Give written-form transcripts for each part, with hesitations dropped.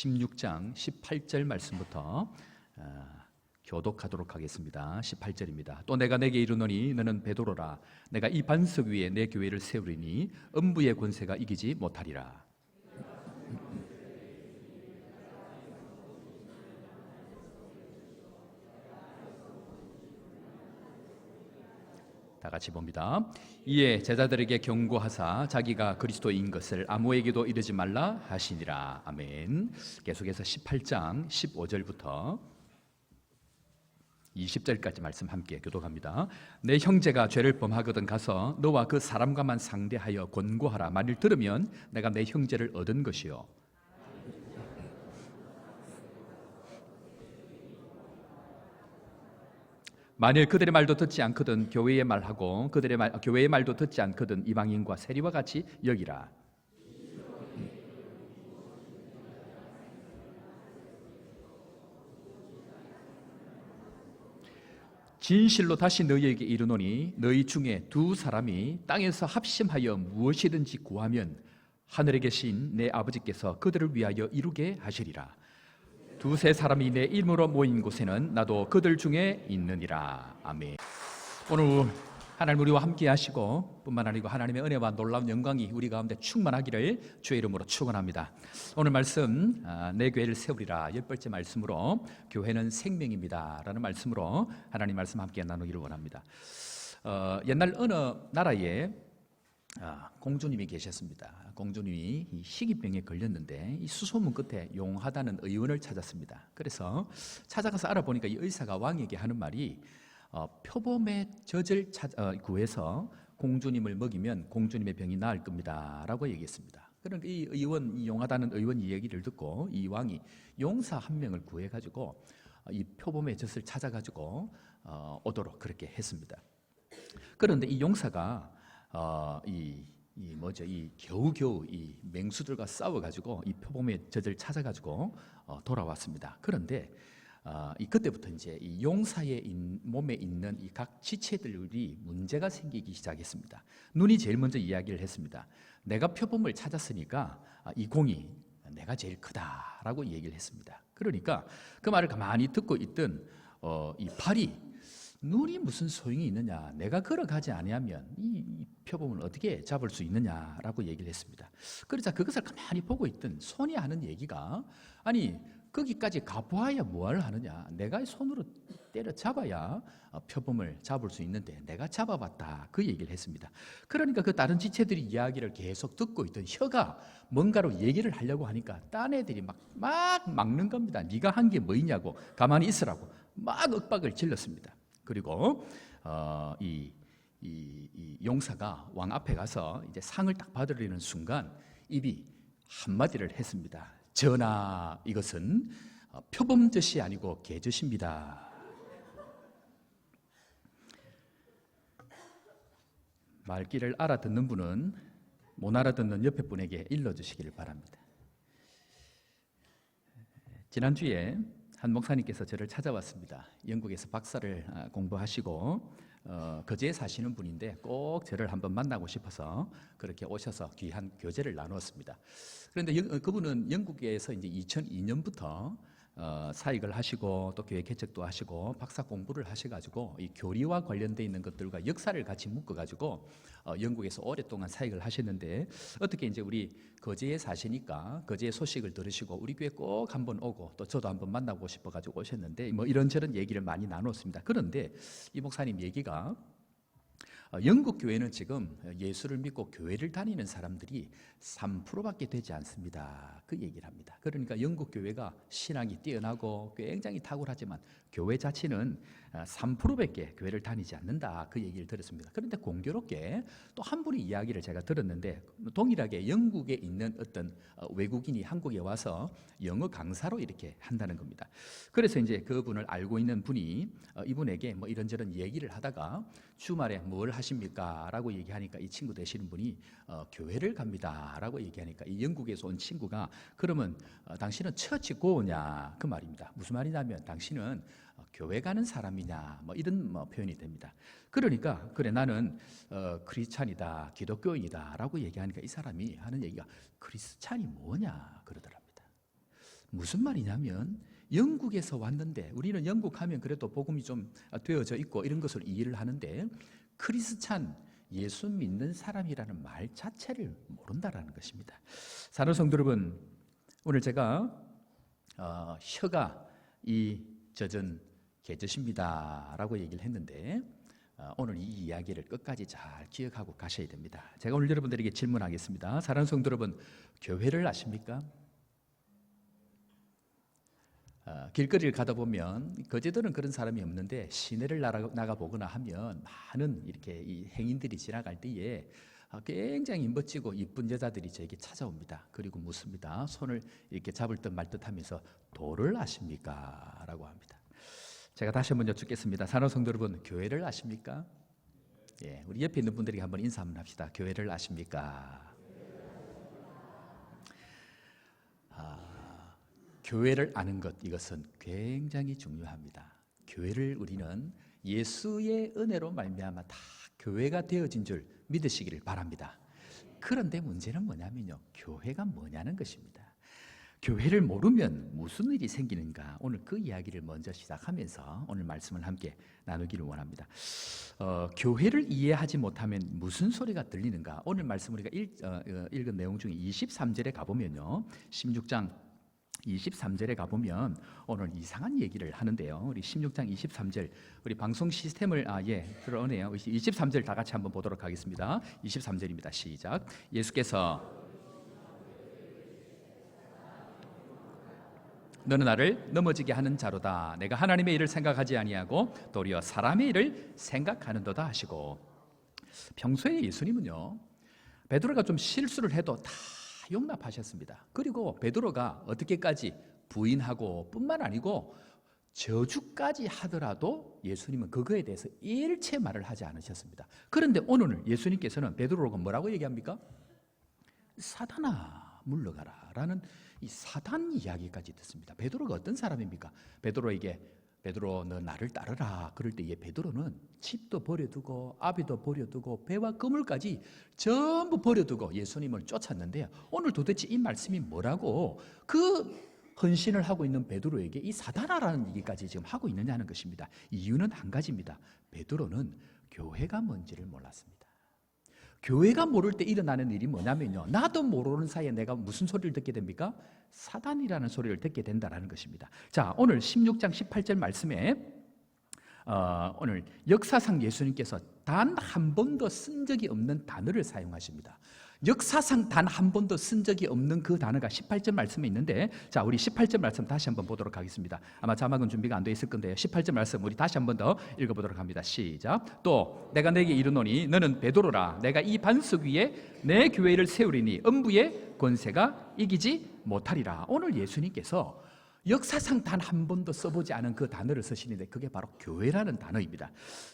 16장 18절 말씀부터 교독하도록 하겠습니다. 18절입니다. 또 내가 내게 이르노니 너는 베드로라. 내가 이 반석 위에 내 교회를 세우리니 음부의 권세가 이기지 못하리라. 다 같이 봅니다. 이에 제자들에게 경고하사 자기가 그리스도인 것을 아무에게도 이르지 말라 하시니라. 아멘. 계속해서 18장 15절부터 20절까지 말씀 함께 교독합니다. 내 형제가 죄를 범하거든 가서 너와 그 사람과만 상대하여 권고하라. 만일 들으면 내가 내 형제를 얻은 것이요 만일 그들의 말도 듣지 않거든 교회의 말하고 교회의 말도 듣지 않거든 이방인과 세리와 같이 여기라. 진실로 다시 너희에게 이르노니 너희 중에 두 사람이 땅에서 합심하여 무엇이든지 구하면 하늘에 계신 내 아버지께서 그들을 위하여 이루게 하시리라. 두세 사람이 내 이름으로 모인 곳에는 나도 그들 중에 있느니라. 아멘. 오늘 하나님 우리와 함께 하시고 뿐만 아니고 하나님의 은혜와 놀라운 영광이 우리 가운데 충만하기를 주의 이름으로 축원합니다. 오늘 말씀 내 교회를 세우리라 10번째 말씀으로 교회는 생명입니다 라는 말씀으로 하나님 말씀 함께 나누기를 원합니다. 옛날 어느 나라에 공주님이 계셨습니다. 공주님이 이 희귀병에 걸렸는데 이 수소문 끝에 용하다는 의원을 찾았습니다. 그래서 찾아가서 알아보니까 이 의사가 왕에게 하는 말이 표범의 젖을 구해서 공주님을 먹이면 공주님의 병이 나을 겁니다 라고 얘기했습니다. 그러니까 이 용하다는 의원 이야기를 듣고 이 왕이 용사 한 명을 구해가지고 이 표범의 젖을 찾아가지고 오도록 그렇게 했습니다. 그런데 이 용사가 겨우겨우 이 맹수들과 싸워가지고 이 표범의 젖을 찾아가지고 돌아왔습니다. 그런데 그때부터 이제 이 용사의 몸에 있는 이 각 지체들이 문제가 생기기 시작했습니다. 눈이 제일 먼저 이야기를 했습니다. 내가 표범을 찾았으니까 이 공이 내가 제일 크다라고 얘기를 했습니다. 그러니까 그 말을 가만히 듣고 있던 이 팔이 눈이 무슨 소용이 있느냐, 내가 걸어가지 아니하면 이 표범을 어떻게 잡을 수 있느냐라고 얘기를 했습니다. 그러자 그것을 가만히 보고 있던 손이 하는 얘기가 아니 거기까지 가보아야 뭘 하느냐, 내가 손으로 때려잡아야 표범을 잡을 수 있는데 내가 잡아봤다 그 얘기를 했습니다. 그러니까 그 다른 지체들이 이야기를 계속 듣고 있던 혀가 뭔가로 얘기를 하려고 하니까 딴 애들이 막 막는 겁니다. 네가 한 게 뭐있냐고, 가만히 있으라고 막 윽박을 질렀습니다. 그리고 이 용사가 왕 앞에 가서 이제 상을 딱 받으려는 순간 입이 한마디를 했습니다. 전하, 이것은 표범젖이 아니고 개젖입니다. 말귀를 알아듣는 분은 못 알아듣는 옆에 분에게 일러주시기를 바랍니다. 지난주에 한 목사님께서 저를 찾아왔습니다. 영국에서 박사를 공부하시고 거제에 사시는 분인데 꼭 저를 한번 만나고 싶어서 그렇게 오셔서 귀한 교제를 나누었습니다. 그런데 그분은 영국에서 이제 2002년부터 사익을 하시고 또 교회 개척도 하시고 박사 공부를 하셔가지고 이 교리와 관련되어 있는 것들과 역사를 같이 묶어가지고 영국에서 오랫동안 사익을 하셨는데 어떻게 이제 우리 거제에 사시니까 거제의 소식을 들으시고 우리 교회 꼭 한번 오고 또 저도 한번 만나고 싶어가지고 오셨는데 뭐 이런저런 얘기를 많이 나눴습니다. 그런데 이 목사님 얘기가 영국 교회는 지금 예수를 믿고 교회를 다니는 사람들이 3%밖에 되지 않습니다. 그 얘기를 합니다. 그러니까 영국 교회가 신앙이 뛰어나고 굉장히 탁월하지만 교회 자체는 3%밖에 교회를 다니지 않는다. 그 얘기를 들었습니다. 그런데 공교롭게 또 한 분의 이야기를 제가 들었는데 동일하게 영국에 있는 어떤 외국인이 한국에 와서 영어 강사로 이렇게 한다는 겁니다. 그래서 이제 그분을 알고 있는 분이 이분에게 뭐 이런저런 얘기를 하다가 주말에 뭘 하십니까? 라고 얘기하니까 이 친구 되시는 분이 교회를 갑니다 라고 얘기하니까 이 영국에서 온 친구가 그러면 당신은 처치 고우냐 그 말입니다. 무슨 말이냐면 당신은 교회 가는 사람이냐 뭐 이런 표현이 됩니다. 그러니까 그래 나는 크리스찬이다 기독교인이다 라고 얘기하니까 이 사람이 하는 얘기가 크리스찬이 뭐냐 그러더랍니다. 무슨 말이냐면 영국에서 왔는데, 우리는 영국 하면 그래도 복음이 좀 되어져 있고 이런 것을 이해를 하는데, 크리스찬, 예수 믿는 사람이라는 말 자체를 모른다라는 것입니다. 사랑하는 성도 여러분, 오늘 제가 혀가 이 젖은 개젖입니다 라고 얘기를 했는데, 오늘 이 이야기를 끝까지 잘 기억하고 가셔야 됩니다. 제가 오늘 여러분들에게 질문하겠습니다. 사랑하는 성도 여러분, 교회를 아십니까? 길거리를 가다 보면 거제도는 그런 사람이 없는데 시내를 나가 보거나 하면 많은 이렇게 이 행인들이 지나갈 때에 굉장히 멋지고 이쁜 여자들이 저에게 찾아옵니다. 그리고 묻습니다. 손을 이렇게 잡을 듯 말 듯 하면서 도를 아십니까? 라고 합니다. 제가 다시 한번 여쭙겠습니다. 사랑하는 성도 여러분, 교회를 아십니까? 예, 우리 옆에 있는 분들에게 한번 인사 한번 합시다. 교회를 아십니까? 교회를 아는 것, 이것은 굉장히 중요합니다. 교회를 우리는 예수의 은혜로 말미암아 다 교회가 되어진 줄 믿으시기를 바랍니다. 그런데 문제는 뭐냐면요, 교회가 뭐냐는 것입니다. 교회를 모르면 무슨 일이 생기는가, 오늘 그 이야기를 먼저 시작하면서 오늘 말씀을 함께 나누기를 원합니다. 교회를 이해하지 못하면 무슨 소리가 들리는가, 오늘 말씀 우리가 읽은 내용 중에 23절에 가보면요, 16장 23절에 가보면 오늘 이상한 얘기를 하는데요. 우리 16장 23절, 우리 방송 시스템을 들어오네요. 23절 다 같이 한번 보도록 하겠습니다. 23절입니다. 시작. 예수께서 너는 나를 넘어지게 하는 자로다. 내가 하나님의 일을 생각하지 아니하고 도리어 사람의 일을 생각하는도다 하시고, 평소에 예수님은요, 베드로가 좀 실수를 해도 다 용납하셨습니다. 그리고 베드로가 어떻게까지 부인하고 뿐만 아니고 저주까지 하더라도 예수님은 그거에 대해서 일체 말을 하지 않으셨습니다. 그런데 오늘 예수님께서는 베드로가 뭐라고 얘기합니까? 사단아 물러가라 라는 이 사단 이야기까지 듣습니다. 베드로가 어떤 사람입니까? 베드로에게 베드로 너 나를 따르라 그럴 때에 베드로는 집도 버려두고 아비도 버려두고 배와 그물까지 전부 버려두고 예수님을 쫓았는데, 오늘 도대체 이 말씀이 뭐라고 그 헌신을 하고 있는 베드로에게 이 사단아라는 얘기까지 지금 하고 있느냐는 것입니다. 이유는 한 가지입니다. 베드로는 교회가 뭔지를 몰랐습니다. 교회가 모를 때 일어나는 일이 뭐냐면요, 나도 모르는 사이에 내가 무슨 소리를 듣게 됩니까? 사단이라는 소리를 듣게 된다는 것입니다. 자, 오늘 16장 18절 말씀에 오늘 역사상 예수님께서 단 한 번도 쓴 적이 없는 단어를 사용하십니다. 역사상 단 한 번도 쓴 적이 없는 그 단어가 18절 말씀에 있는데, 자, 우리 18절 말씀 다시 한번 보도록 하겠습니다. 아마 자막은 준비가 안 돼 있을 건데요, 18절 말씀 우리 다시 한번 더 읽어보도록 합니다. 시작. 또 내가 내게 이르노니 너는 베드로라. 내가 이 반석 위에 내 교회를 세우리니 음부의 권세가 이기지 못하리라. 오늘 예수님께서 역사상 단 한 번도 써보지 않은 그 단어를 쓰시는데 그게 바로 교회라는 단어입니다.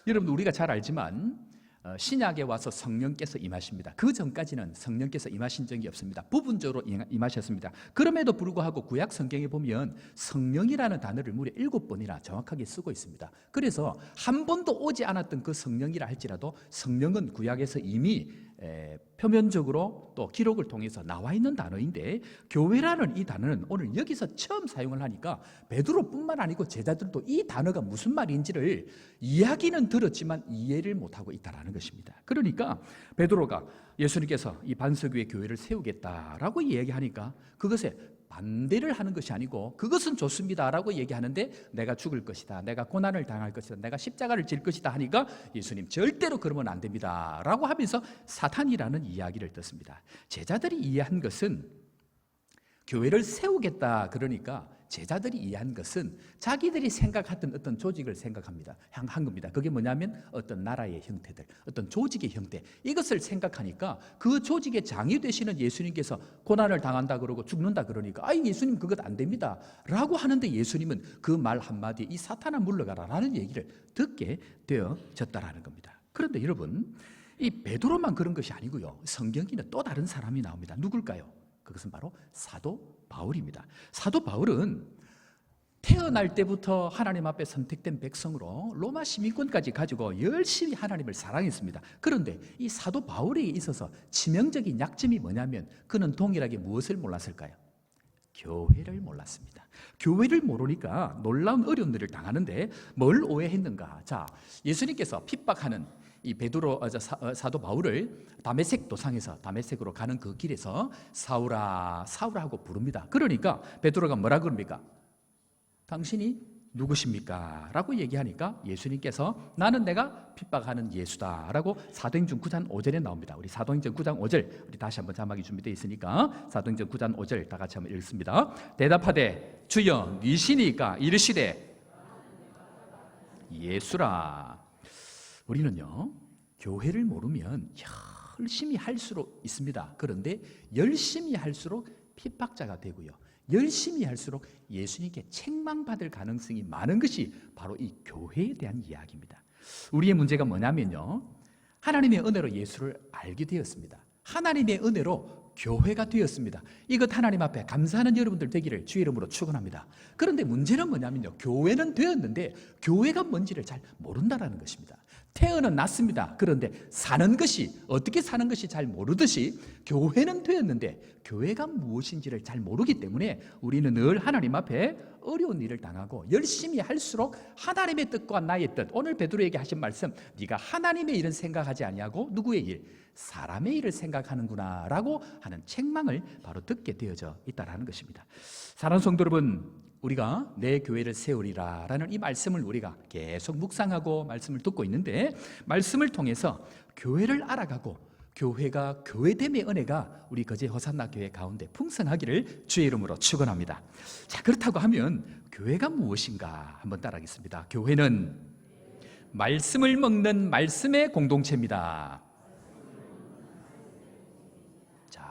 여러분, 우리가 잘 알지만 신약에 와서 성령께서 임하십니다. 그 전까지는 성령께서 임하신 적이 없습니다. 부분적으로 임하셨습니다. 그럼에도 불구하고 구약 성경에 보면 성령이라는 단어를 무려 7번이나 정확하게 쓰고 있습니다. 그래서 한 번도 오지 않았던 그 성령이라 할지라도 성령은 구약에서 이미 표면적으로 또 기록을 통해서 나와 있는 단어인데, 교회라는 이 단어는 오늘 여기서 처음 사용을 하니까 베드로뿐만 아니고 제자들도 이 단어가 무슨 말인지를 이야기는 들었지만 이해를 못하고 있다는 것입니다. 그러니까 베드로가 예수님께서 이 반석 위에 교회를 세우겠다라고 이야기하니까 그것에 반대를 하는 것이 아니고 그것은 좋습니다라고 얘기하는데, 내가 죽을 것이다, 내가 고난을 당할 것이다, 내가 십자가를 질 것이다 하니까 예수님 절대로 그러면 안 됩니다 라고 하면서 사탄이라는 이야기를 듣습니다. 제자들이 이해한 것은 교회를 세우겠다 그러니까 제자들이 이해한 것은 자기들이 생각했던 어떤 조직을 생각합니다. 한 겁니다. 그게 뭐냐면 어떤 나라의 형태들, 어떤 조직의 형태, 이것을 생각하니까 그 조직의 장이 되시는 예수님께서 고난을 당한다 그러고 죽는다 그러니까 예수님 그것 안 됩니다 라고 하는데, 예수님은 그 말 한마디에 이 사탄아 물러가라 라는 얘기를 듣게 되어졌다라는 겁니다. 그런데 여러분, 이 베드로만 그런 것이 아니고요, 성경에는 또 다른 사람이 나옵니다. 누굴까요? 그것은 바로 사도 바울입니다. 사도 바울은 태어날 때부터 하나님 앞에 선택된 백성으로 로마 시민권까지 가지고 열심히 하나님을 사랑했습니다. 그런데 이 사도 바울에 있어서 치명적인 약점이 뭐냐면 그는 동일하게 무엇을 몰랐을까요? 교회를 몰랐습니다. 교회를 모르니까 놀라운 어려움들을 당하는데 뭘 오해했는가? 자, 예수님께서 핍박하는 이 사도 바울을 다메섹 도상에서 다메섹으로 가는 그 길에서 사울아 사울아 하고 부릅니다. 그러니까 베드로가 뭐라 그럽니까? 당신이 누구십니까? 라고 얘기하니까 예수님께서 나는 내가 핍박하는 예수다 라고 사도행전 9장 5절에 나옵니다. 우리 사도행전 9장 5절 우리 다시 한번 자막이 준비되어 있으니까 사도행전 9장 5절 다 같이 한번 읽습니다. 대답하되 주여 니시니까 이르시되 예수라. 우리는요 교회를 모르면 열심히 할수록 있습니다. 그런데 열심히 할수록 핍박자가 되고요, 열심히 할수록 예수님께 책망받을 가능성이 많은 것이 바로 이 교회에 대한 이야기입니다. 우리의 문제가 뭐냐면요, 하나님의 은혜로 예수를 알게 되었습니다. 하나님의 은혜로 교회가 되었습니다. 이것 하나님 앞에 감사하는 여러분들 되기를 주의 이름으로 축원합니다. 그런데 문제는 뭐냐면요, 교회는 되었는데 교회가 뭔지를 잘 모른다는 것입니다. 태어는 났습니다. 그런데 사는 것이, 어떻게 사는 것이 잘 모르듯이 교회는 되었는데 교회가 무엇인지를 잘 모르기 때문에 우리는 늘 하나님 앞에 어려운 일을 당하고 열심히 할수록 하나님의 뜻과 나의 뜻, 오늘 베드로에게 하신 말씀, 네가 하나님의 일은 생각하지 아니하고 누구의 일? 사람의 일을 생각하는구나 라고 하는 책망을 바로 듣게 되어져 있다는 것입니다. 사랑하는 성도 여러분, 우리가 내 교회를 세우리라 라는 이 말씀을 우리가 계속 묵상하고 말씀을 듣고 있는데, 말씀을 통해서 교회를 알아가고 교회가 교회됨의 은혜가 우리 거제 호산나 교회 가운데 풍성하기를 주의 이름으로 축원합니다. 자, 그렇다고 하면 교회가 무엇인가 한번 따라하겠습니다. 교회는 말씀을 먹는 말씀의 공동체입니다.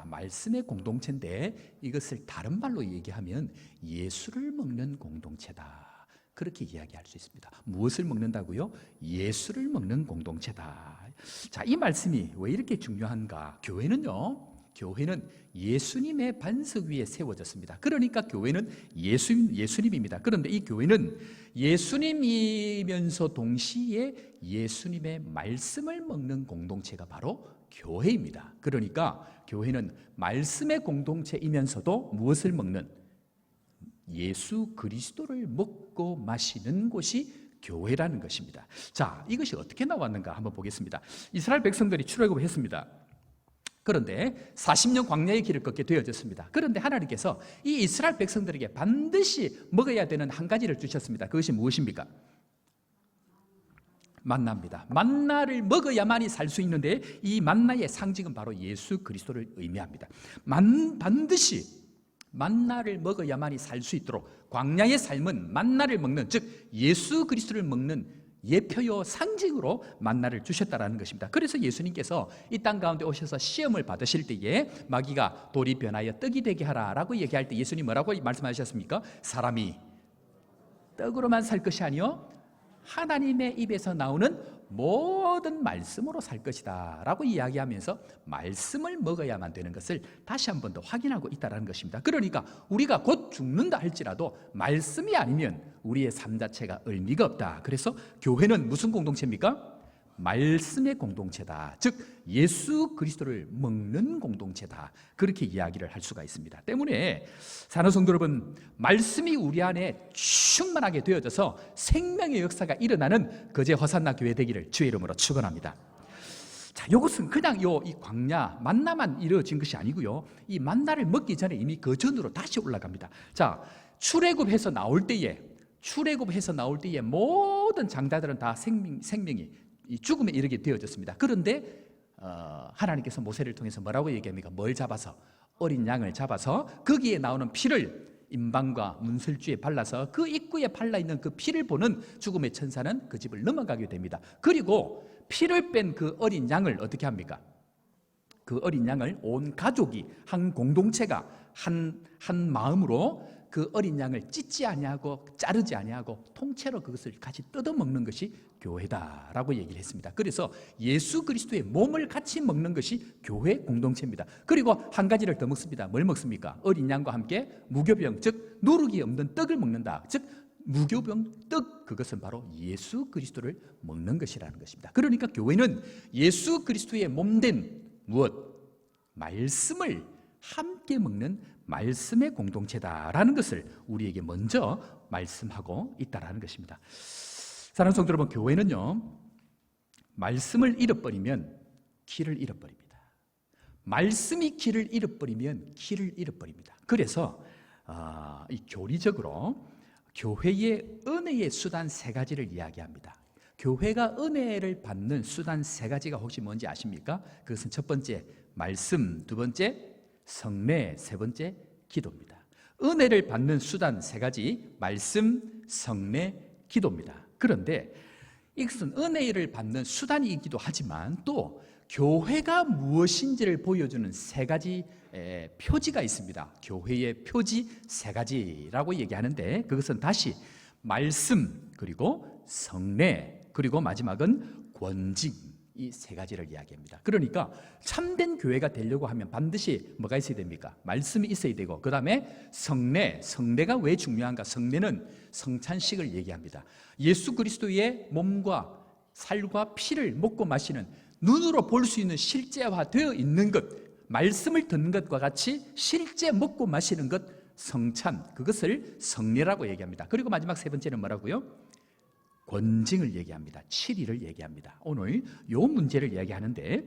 말씀의 공동체인데 이것을 다른 말로 얘기하면 예수를 먹는 공동체다, 그렇게 이야기할 수 있습니다. 무엇을 먹는다고요? 예수를 먹는 공동체다. 자, 이 말씀이 왜 이렇게 중요한가? 교회는 예수님의 반석 위에 세워졌습니다. 그러니까 교회는 예수님입니다. 그런데 이 교회는 예수님이면서 동시에 예수님의 말씀을 먹는 공동체가 바로 교회입니다. 그러니까 교회는 말씀의 공동체이면서도 무엇을 먹는? 예수 그리스도를 먹고 마시는 곳이 교회라는 것입니다. 자, 이것이 어떻게 나왔는가 한번 보겠습니다. 이스라엘 백성들이 출애굽을 했습니다. 그런데 40년 광야의 길을 걷게 되어졌습니다. 그런데 하나님께서 이 이스라엘 백성들에게 반드시 먹어야 되는 한 가지를 주셨습니다. 그것이 무엇입니까? 만나입니다. 만나를 먹어야만이 살 수 있는데 이 만나의 상징은 바로 예수 그리스도를 의미합니다. 반드시 만나를 먹어야만이 살 수 있도록 광야의 삶은 만나를 먹는, 즉 예수 그리스도를 먹는 예표요 상징으로 만나를 주셨다라는 것입니다. 그래서 예수님께서 이 땅 가운데 오셔서 시험을 받으실 때에 마귀가 돌이 변하여 떡이 되게 하라라고 얘기할 때 예수님 뭐라고 말씀하셨습니까? 사람이 떡으로만 살 것이 아니요 하나님의 입에서 나오는 모든 말씀으로 살 것이다 라고 이야기하면서 말씀을 먹어야만 되는 것을 다시 한 번 더 확인하고 있다는 것입니다. 그러니까 우리가 곧 죽는다 할지라도 말씀이 아니면 우리의 삶 자체가 의미가 없다. 그래서 교회는 무슨 공동체입니까? 말씀의 공동체다. 즉 예수 그리스도를 먹는 공동체다. 그렇게 이야기를 할 수가 있습니다. 때문에 사랑하는 성도 여러분, 말씀이 우리 안에 충만하게 되어져서 생명의 역사가 일어나는 거제 호산나 교회 되기를 주의 이름으로 축원합니다. 자, 이것은 그냥 이 광야 만나만 이루어진 것이 아니고요, 이 만나를 먹기 전에 이미 그 전으로 다시 올라갑니다. 자, 출애굽해서 나올 때에 모든 장자들은 다 생명이 이 죽음에 이르게 되어졌습니다. 그런데 하나님께서 모세를 통해서 뭐라고 얘기합니까? 뭘 잡아서? 어린 양을 잡아서 거기에 나오는 피를 임방과 문설주에 발라서 그 입구에 발라있는 그 피를 보는 죽음의 천사는 그 집을 넘어가게 됩니다. 그리고 피를 뺀 그 어린 양을 어떻게 합니까? 그 어린 양을 온 가족이, 한 공동체가 한 마음으로 그 어린 양을 찢지 아니하고 자르지 아니하고 통째로 그것을 같이 뜯어먹는 것이 교회다라고 얘기를 했습니다. 그래서 예수 그리스도의 몸을 같이 먹는 것이 교회 공동체입니다. 그리고 한 가지를 더 먹습니다. 뭘 먹습니까? 어린 양과 함께 무교병, 즉 누룩이 없는 떡을 먹는다. 즉 무교병 떡, 그것은 바로 예수 그리스도를 먹는 것이라는 것입니다. 그러니까 교회는 예수 그리스도의 몸된 무엇? 말씀을 함께 먹는 말씀의 공동체다라는 것을 우리에게 먼저 말씀하고 있다라는 것입니다. 사랑하는 성도 여러분, 교회는요, 말씀을 잃어버리면 길을 잃어버립니다. 말씀이 길을 잃어버리면 길을 잃어버립니다. 그래서 이 교리적으로 교회의 은혜의 수단 세 가지를 이야기합니다. 교회가 은혜를 받는 수단 세 가지가 혹시 뭔지 아십니까? 그것은 첫 번째 말씀, 두 번째 성례, 세 번째 기도입니다. 은혜를 받는 수단 세 가지, 말씀, 성례, 기도입니다. 그런데 이것은 은혜를 받는 수단이기도 하지만 또 교회가 무엇인지를 보여주는 세 가지 표지가 있습니다. 교회의 표지 세 가지라고 얘기하는데 그것은 다시 말씀, 그리고 성례, 그리고 마지막은 권징, 이 세 가지를 이야기합니다. 그러니까 참된 교회가 되려고 하면 반드시 뭐가 있어야 됩니까? 말씀이 있어야 되고, 그 다음에 성례, 성례가 왜 중요한가? 성례는 성찬식을 얘기합니다. 예수 그리스도의 몸과 살과 피를 먹고 마시는, 눈으로 볼 수 있는 실제화되어 있는 것, 말씀을 듣는 것과 같이 실제 먹고 마시는 것, 성찬, 그것을 성례라고 얘기합니다. 그리고 마지막 세 번째는 뭐라고요? 권징을 얘기합니다. 칠의를 얘기합니다. 오늘 이 문제를 이야기하는데,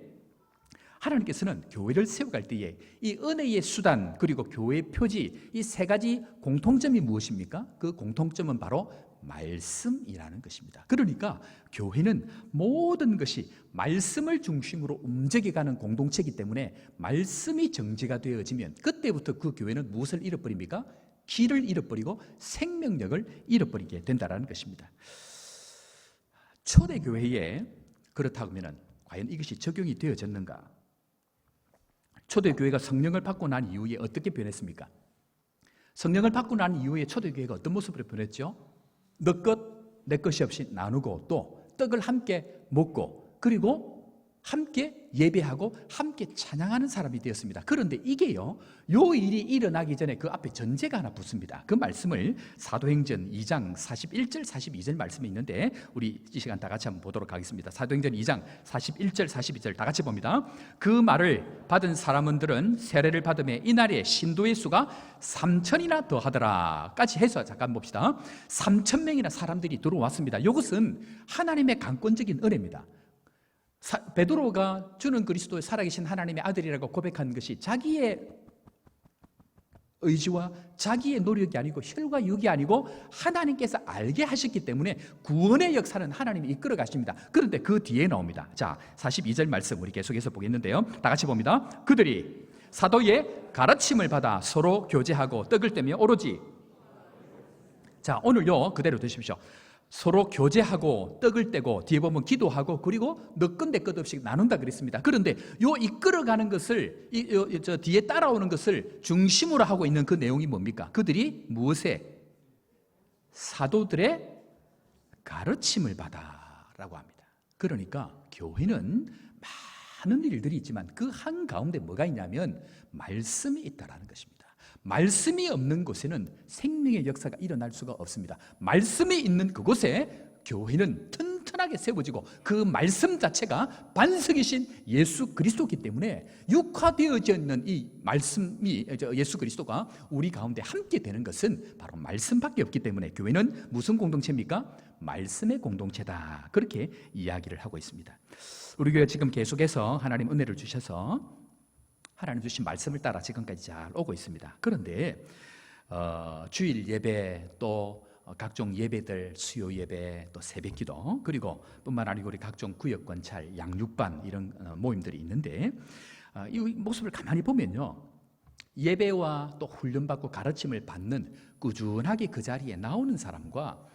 하나님께서는 교회를 세워갈 때에 이 은혜의 수단 그리고 교회의 표지, 이 세 가지 공통점이 무엇입니까? 그 공통점은 바로 말씀이라는 것입니다. 그러니까 교회는 모든 것이 말씀을 중심으로 움직여가는 공동체이기 때문에 말씀이 정지가 되어지면 그때부터 그 교회는 무엇을 잃어버립니까? 길을 잃어버리고 생명력을 잃어버리게 된다는 것입니다. 초대교회에 그렇다고 하면 과연 이것이 적용이 되어졌는가? 초대교회가 성령을 받고 난 이후에 어떻게 변했습니까? 성령을 받고 난 이후에 초대교회가 어떤 모습으로 변했죠? 너 것, 내 것이 없이 나누고 또 떡을 함께 먹고 그리고 함께 예배하고 함께 찬양하는 사람이 되었습니다. 그런데 이게요, 요 일이 일어나기 전에 그 앞에 전제가 하나 붙습니다. 그 말씀을 사도행전 2장 41절 42절 말씀이 있는데 우리 이 시간 다 같이 한번 보도록 하겠습니다. 사도행전 2장 41절 42절 다 같이 봅니다. 그 말을 받은 사람들은 세례를 받음에 이날에 신도의 수가 3,000이나 더하더라 까지 해서 잠깐 봅시다. 3,000명이나 사람들이 들어왔습니다. 이것은 하나님의 강권적인 은혜입니다. 베드로가 주는 그리스도의 살아계신 하나님의 아들이라고 고백한 것이 자기의 의지와 자기의 노력이 아니고 혈과 육이 아니고 하나님께서 알게 하셨기 때문에 구원의 역사는 하나님이 이끌어 가십니다. 그런데 그 뒤에 나옵니다. 자, 42절 말씀 우리 계속해서 보겠는데요, 다 같이 봅니다. 그들이 사도의 가르침을 받아 서로 교제하고 떡을 떼며 오로지, 자, 오늘요 그대로 드십시오. 서로 교제하고 떡을 떼고 뒤에 보면 기도하고 그리고 너 것 내 것 없이 나눈다 그랬습니다. 그런데 요 이끌어가는 것을 저 뒤에 따라오는 것을 중심으로 하고 있는 그 내용이 뭡니까? 그들이 무엇에? 사도들의 가르침을 받아라고 합니다. 그러니까 교회는 많은 일들이 있지만 그 한가운데 뭐가 있냐면 말씀이 있다라는 것입니다. 말씀이 없는 곳에는 생명의 역사가 일어날 수가 없습니다. 말씀이 있는 그곳에 교회는 튼튼하게 세워지고 그 말씀 자체가 반석이신 예수 그리스도이기 때문에 육화되어져 있는 이 말씀이 예수 그리스도가 우리 가운데 함께 되는 것은 바로 말씀밖에 없기 때문에 교회는 무슨 공동체입니까? 말씀의 공동체다, 그렇게 이야기를 하고 있습니다. 우리 교회 지금 계속해서 하나님 은혜를 주셔서 하나님 주신 말씀을 따라 지금까지 잘 오고 있습니다. 그런데 주일 예배 또 각종 예배들, 수요 예배 또 새벽기도 그리고 뿐만 아니고 우리 각종 구역권찰, 양육반 이런 모임들이 있는데 이 모습을 가만히 보면요, 예배와 또 훈련받고 가르침을 받는 꾸준하게 그 자리에 나오는 사람과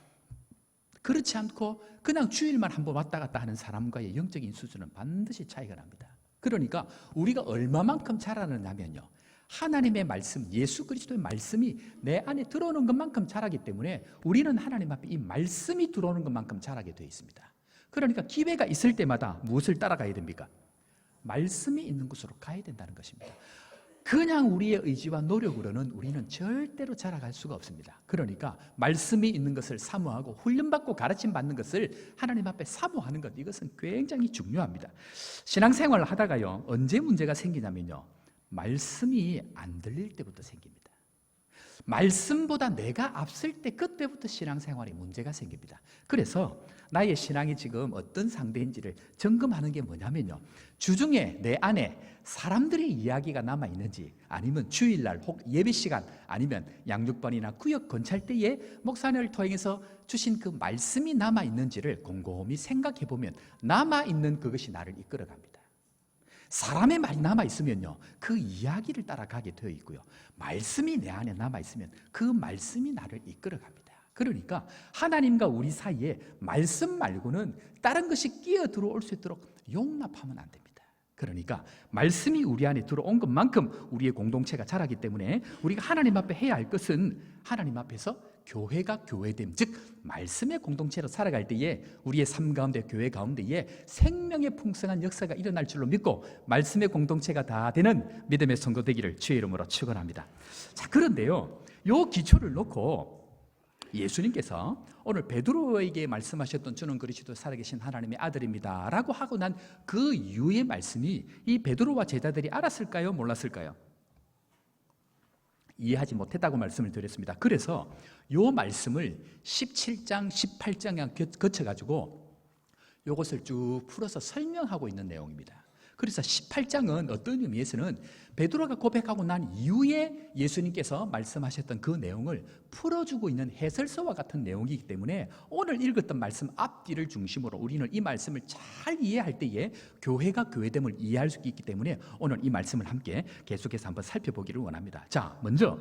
그렇지 않고 그냥 주일만 한번 왔다 갔다 하는 사람과의 영적인 수준은 반드시 차이가 납니다. 그러니까 우리가 얼마만큼 자라느냐면요, 하나님의 말씀, 예수 그리스도의 말씀이 내 안에 들어오는 것만큼 자라기 때문에 우리는 하나님 앞에 이 말씀이 들어오는 것만큼 자라게 되어 있습니다. 그러니까 기회가 있을 때마다 무엇을 따라가야 됩니까? 말씀이 있는 곳으로 가야 된다는 것입니다. 그냥 우리의 의지와 노력으로는 우리는 절대로 자라갈 수가 없습니다. 그러니까 말씀이 있는 것을 사모하고 훈련받고 가르침받는 것을 하나님 앞에 사모하는 것, 이것은 굉장히 중요합니다. 신앙생활을 하다가요 언제 문제가 생기냐면요, 말씀이 안 들릴 때부터 생깁니다. 말씀보다 내가 앞설 때 그때부터 신앙생활에 문제가 생깁니다. 그래서 나의 신앙이 지금 어떤 상태인지를 점검하는 게 뭐냐면요, 주중에 내 안에 사람들의 이야기가 남아있는지, 아니면 주일날 혹 예배시간, 아니면 양육반이나 구역 건찰 때에 목사님을 통해서 주신 그 말씀이 남아있는지를 곰곰이 생각해보면 남아있는 그것이 나를 이끌어갑니다. 사람의 말이 남아있으면요, 그 이야기를 따라가게 되어 있고요, 말씀이 내 안에 남아있으면 그 말씀이 나를 이끌어갑니다. 그러니까 하나님과 우리 사이에 말씀 말고는 다른 것이 끼어 들어올 수 있도록 용납하면 안 됩니다. 그러니까 말씀이 우리 안에 들어온 것만큼 우리의 공동체가 자라기 때문에 우리가 하나님 앞에 해야 할 것은 하나님 앞에서 교회가 교회됨, 즉 말씀의 공동체로 살아갈 때에 우리의 삶 가운데, 교회 가운데에 생명의 풍성한 역사가 일어날 줄로 믿고 말씀의 공동체가 다 되는 믿음의 성도 되기를 주의 이름으로 축원합니다. 자, 그런데요, 요 기초를 놓고 예수님께서 오늘 베드로에게 말씀하셨던 주는 그리스도 살아계신 하나님의 아들입니다 라고 하고 난 그 이후의 말씀이 이 베드로와 제자들이 알았을까요? 몰랐을까요? 이해하지 못했다고 말씀을 드렸습니다. 그래서 이 말씀을 17장, 18장에 거쳐가지고 이것을 쭉 풀어서 설명하고 있는 내용입니다. 그래서 18장은 어떤 의미에서는 베드로가 고백하고 난 이후에 예수님께서 말씀하셨던 그 내용을 풀어주고 있는 해설서와 같은 내용이기 때문에 오늘 읽었던 말씀 앞뒤를 중심으로 우리는 이 말씀을 잘 이해할 때에 교회가 교회됨을 이해할 수 있기 때문에 오늘 이 말씀을 함께 계속해서 한번 살펴보기를 원합니다. 자, 먼저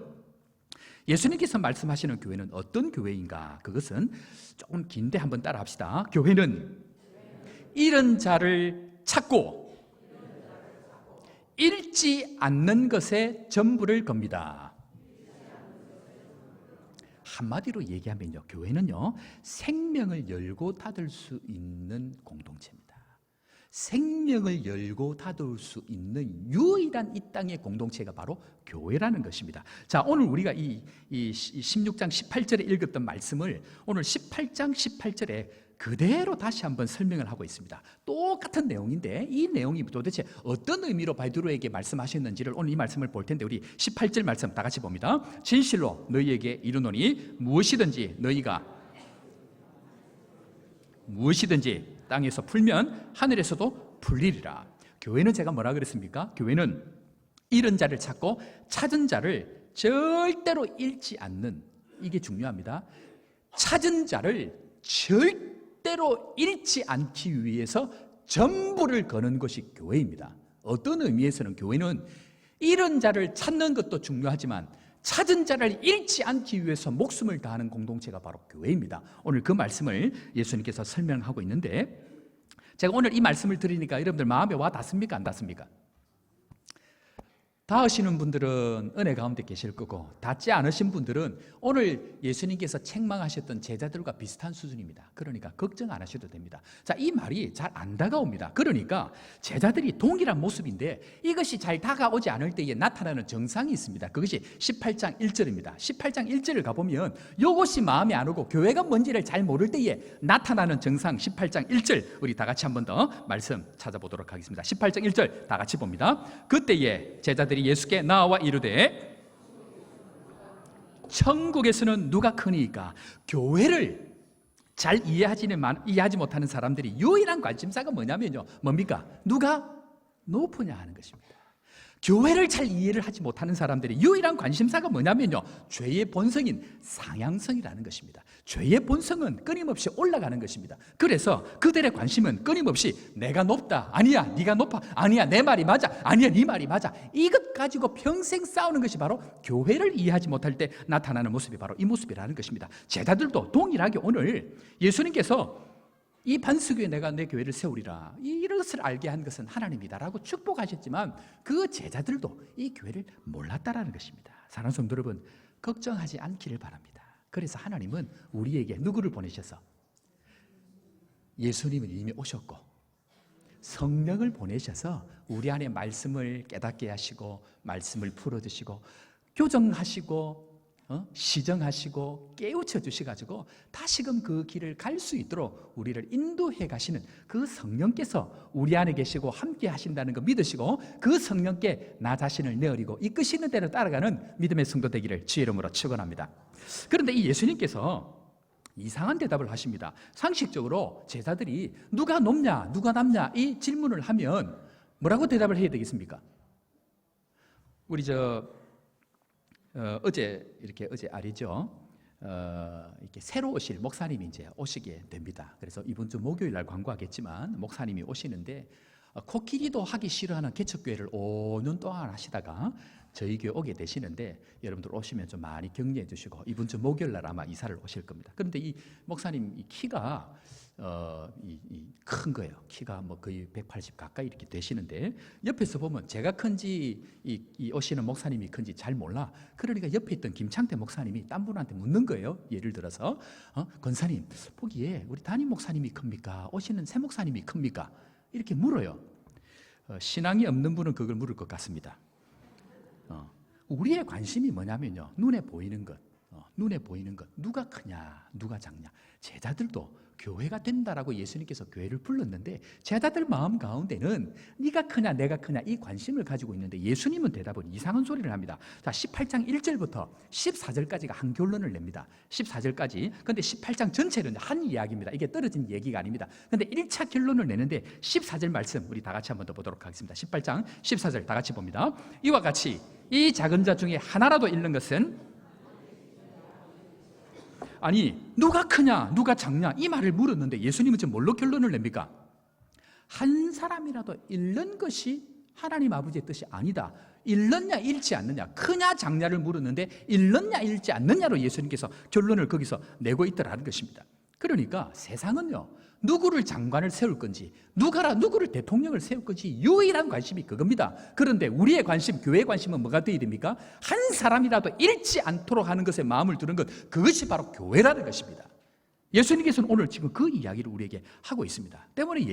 예수님께서 말씀하시는 교회는 어떤 교회인가? 그것은 조금 긴데 한번 따라합시다. 교회는 잃은 자를 찾고 잃지 않는 것에 전부를 겁니다. 한마디로 얘기하면요, 교회는요, 생명을 열고 닫을 수 있는 공동체입니다. 생명을 열고 닫을 수 있는 유일한 이 땅의 공동체가 바로 교회라는 것입니다. 자, 오늘 우리가 이 16장 18절에 읽었던 말씀을 오늘 18장 18절에 그대로 다시 한번 설명을 하고 있습니다. 똑같은 내용인데 이 내용이 도대체 어떤 의미로 베드로에게 말씀하셨는지를 오늘 이 말씀을 볼 텐데, 우리 18절 말씀 다 같이 봅니다. 진실로 너희에게 이르노니 무엇이든지 땅에서 풀면 하늘에서도 풀리리라. 교회는 제가 뭐라 그랬습니까? 교회는 잃은 자를 찾고 찾은 자를 절대로 잃지 않는, 이게 중요합니다. 찾은 자를 절대로 잃지 않기 위해서 전부를 거는 것이 교회입니다. 어떤 의미에서는 교회는 잃은 자를 찾는 것도 중요하지만 찾은 자를 잃지 않기 위해서 목숨을 다하는 공동체가 바로 교회입니다. 오늘 그 말씀을 예수님께서 설명하고 있는데, 제가 오늘 이 말씀을 드리니까 여러분들 마음에 와 닿습니까? 안 닿습니까? 닿으시는 분들은 은혜 가운데 계실 거고, 닿지 않으신 분들은 오늘 예수님께서 책망하셨던 제자들과 비슷한 수준입니다. 그러니까 걱정 안 하셔도 됩니다. 자, 이 말이 잘 안 다가옵니다. 그러니까 제자들이 동일한 모습인데 이것이 잘 다가오지 않을 때에 나타나는 증상이 있습니다. 그것이 18장 1절입니다. 18장 1절을 가보면 이것이 마음에 안 오고 교회가 뭔지를 잘 모를 때에 나타나는 증상, 18장 1절 우리 다 같이 한 번 더 말씀 찾아보도록 하겠습니다. 18장 1절 다 같이 봅니다. 그때에 제자들이 예수께 나와 이르되 천국에서는 누가 크니까? 교회를 잘 이해하지 못하는 사람들이 유일한 관심사가 뭐냐면요, 뭡니까? 누가 높으냐 하는 것입니다. 교회를 잘 이해를 하지 못하는 사람들이 유일한 관심사가 뭐냐면요, 죄의 본성인 상향성이라는 것입니다. 죄의 본성은 끊임없이 올라가는 것입니다. 그래서 그들의 관심은 끊임없이 내가 높다, 아니야 네가 높아, 아니야 내 말이 맞아, 아니야 네 말이 맞아, 이것 가지고 평생 싸우는 것이 바로 교회를 이해하지 못할 때 나타나는 모습이 바로 이 모습이라는 것입니다. 제자들도 동일하게 오늘 예수님께서 이 반석위에 내가 내 교회를 세우리라, 이것을 알게 한 것은 하나님이다라고 축복하셨지만 그 제자들도 이 교회를 몰랐다라는 것입니다. 사랑하는 성도 여러분, 걱정하지 않기를 바랍니다. 그래서 하나님은 우리에게 누구를 보내셔서? 예수님은 이미 오셨고 성령을 보내셔서 우리 안에 말씀을 깨닫게 하시고 말씀을 풀어주시고 교정하시고 시정하시고 깨우쳐 주셔가지고 다시금 그 길을 갈 수 있도록 우리를 인도해 가시는 그 성령께서 우리 안에 계시고 함께 하신다는 거 믿으시고 그 성령께 나 자신을 내어리고 이끄시는 대로 따라가는 믿음의 성도 되기를 주의 이름으로 축원합니다. 그런데 이 예수님께서 이상한 대답을 하십니다. 상식적으로 제자들이 누가 높냐 누가 남냐 이 질문을 하면 뭐라고 대답을 해야 되겠습니까? 우리 어제 아니죠. 이렇게 새로 오실 목사님이 이제 오시게 됩니다. 그래서 이번 주 목요일 날 광고하겠지만 목사님이 오시는데 코끼리도 하기 싫어하는 개척교회를 5년 동안 하시다가 저희 교회 오게 되시는데 여러분들 오시면 좀 많이 격려해 주시고 이번 주 목요일 날 아마 이사를 오실 겁니다. 그런데 이 목사님 이 키가 큰 거예요. 키가 뭐 거의 180 가까이 이렇게 되시는데 옆에서 보면 제가 큰지 이 오시는 목사님이 큰지 잘 몰라. 그러니까 옆에 있던 김창태 목사님이 딴 분한테 묻는 거예요. 예를 들어서 권사님 보기에 우리 담임 목사님이 큽니까? 오시는 새 목사님이 큽니까? 이렇게 물어요. 신앙이 없는 분은 그걸 물을 것 같습니다. 우리의 관심이 뭐냐면요, 눈에 보이는 것, 누가 크냐, 누가 작냐. 제자들도 교회가 된다라고 예수님께서 교회를 불렀는데 제자들 마음 가운데는 네가 크냐 내가 크냐 이 관심을 가지고 있는데 예수님은 대답은 이상한 소리를 합니다. 자, 18장 1절부터 14절까지가 한 결론을 냅니다. 14절까지. 근데 18장 전체는 한 이야기입니다. 이게 떨어진 얘기가 아닙니다. 근데 1차 결론을 내는데 14절 말씀 우리 다 같이 한번 더 보도록 하겠습니다. 18장 14절 다 같이 봅니다. 이와 같이 이 작은 자 중에 하나라도 잃는 것은 아니 누가 크냐 누가 작냐 이 말을 물었는데 예수님은 지금 뭘로 결론을 냅니까? 한 사람이라도 잃는 것이 하나님 아버지의 뜻이 아니다. 잃느냐 잃지 않느냐, 크냐 작냐를 물었는데 잃느냐 잃지 않느냐로 예수님께서 결론을 거기서 내고 있더라는 것입니다. 그러니까 세상은요, 누구를 장관을 세울 건지, 누구를 대통령을 세울 건지 유일한 관심이 그겁니다. 그런데 우리의 관심, 교회의 관심은 뭐가 되어야 됩니까? 한 사람이라도 잃지 않도록 하는 것에 마음을 두는 것, 그것이 바로 교회라는 것입니다. 예수님께서는 오늘 지금 그 이야기를 우리에게 하고 있습니다. 때문에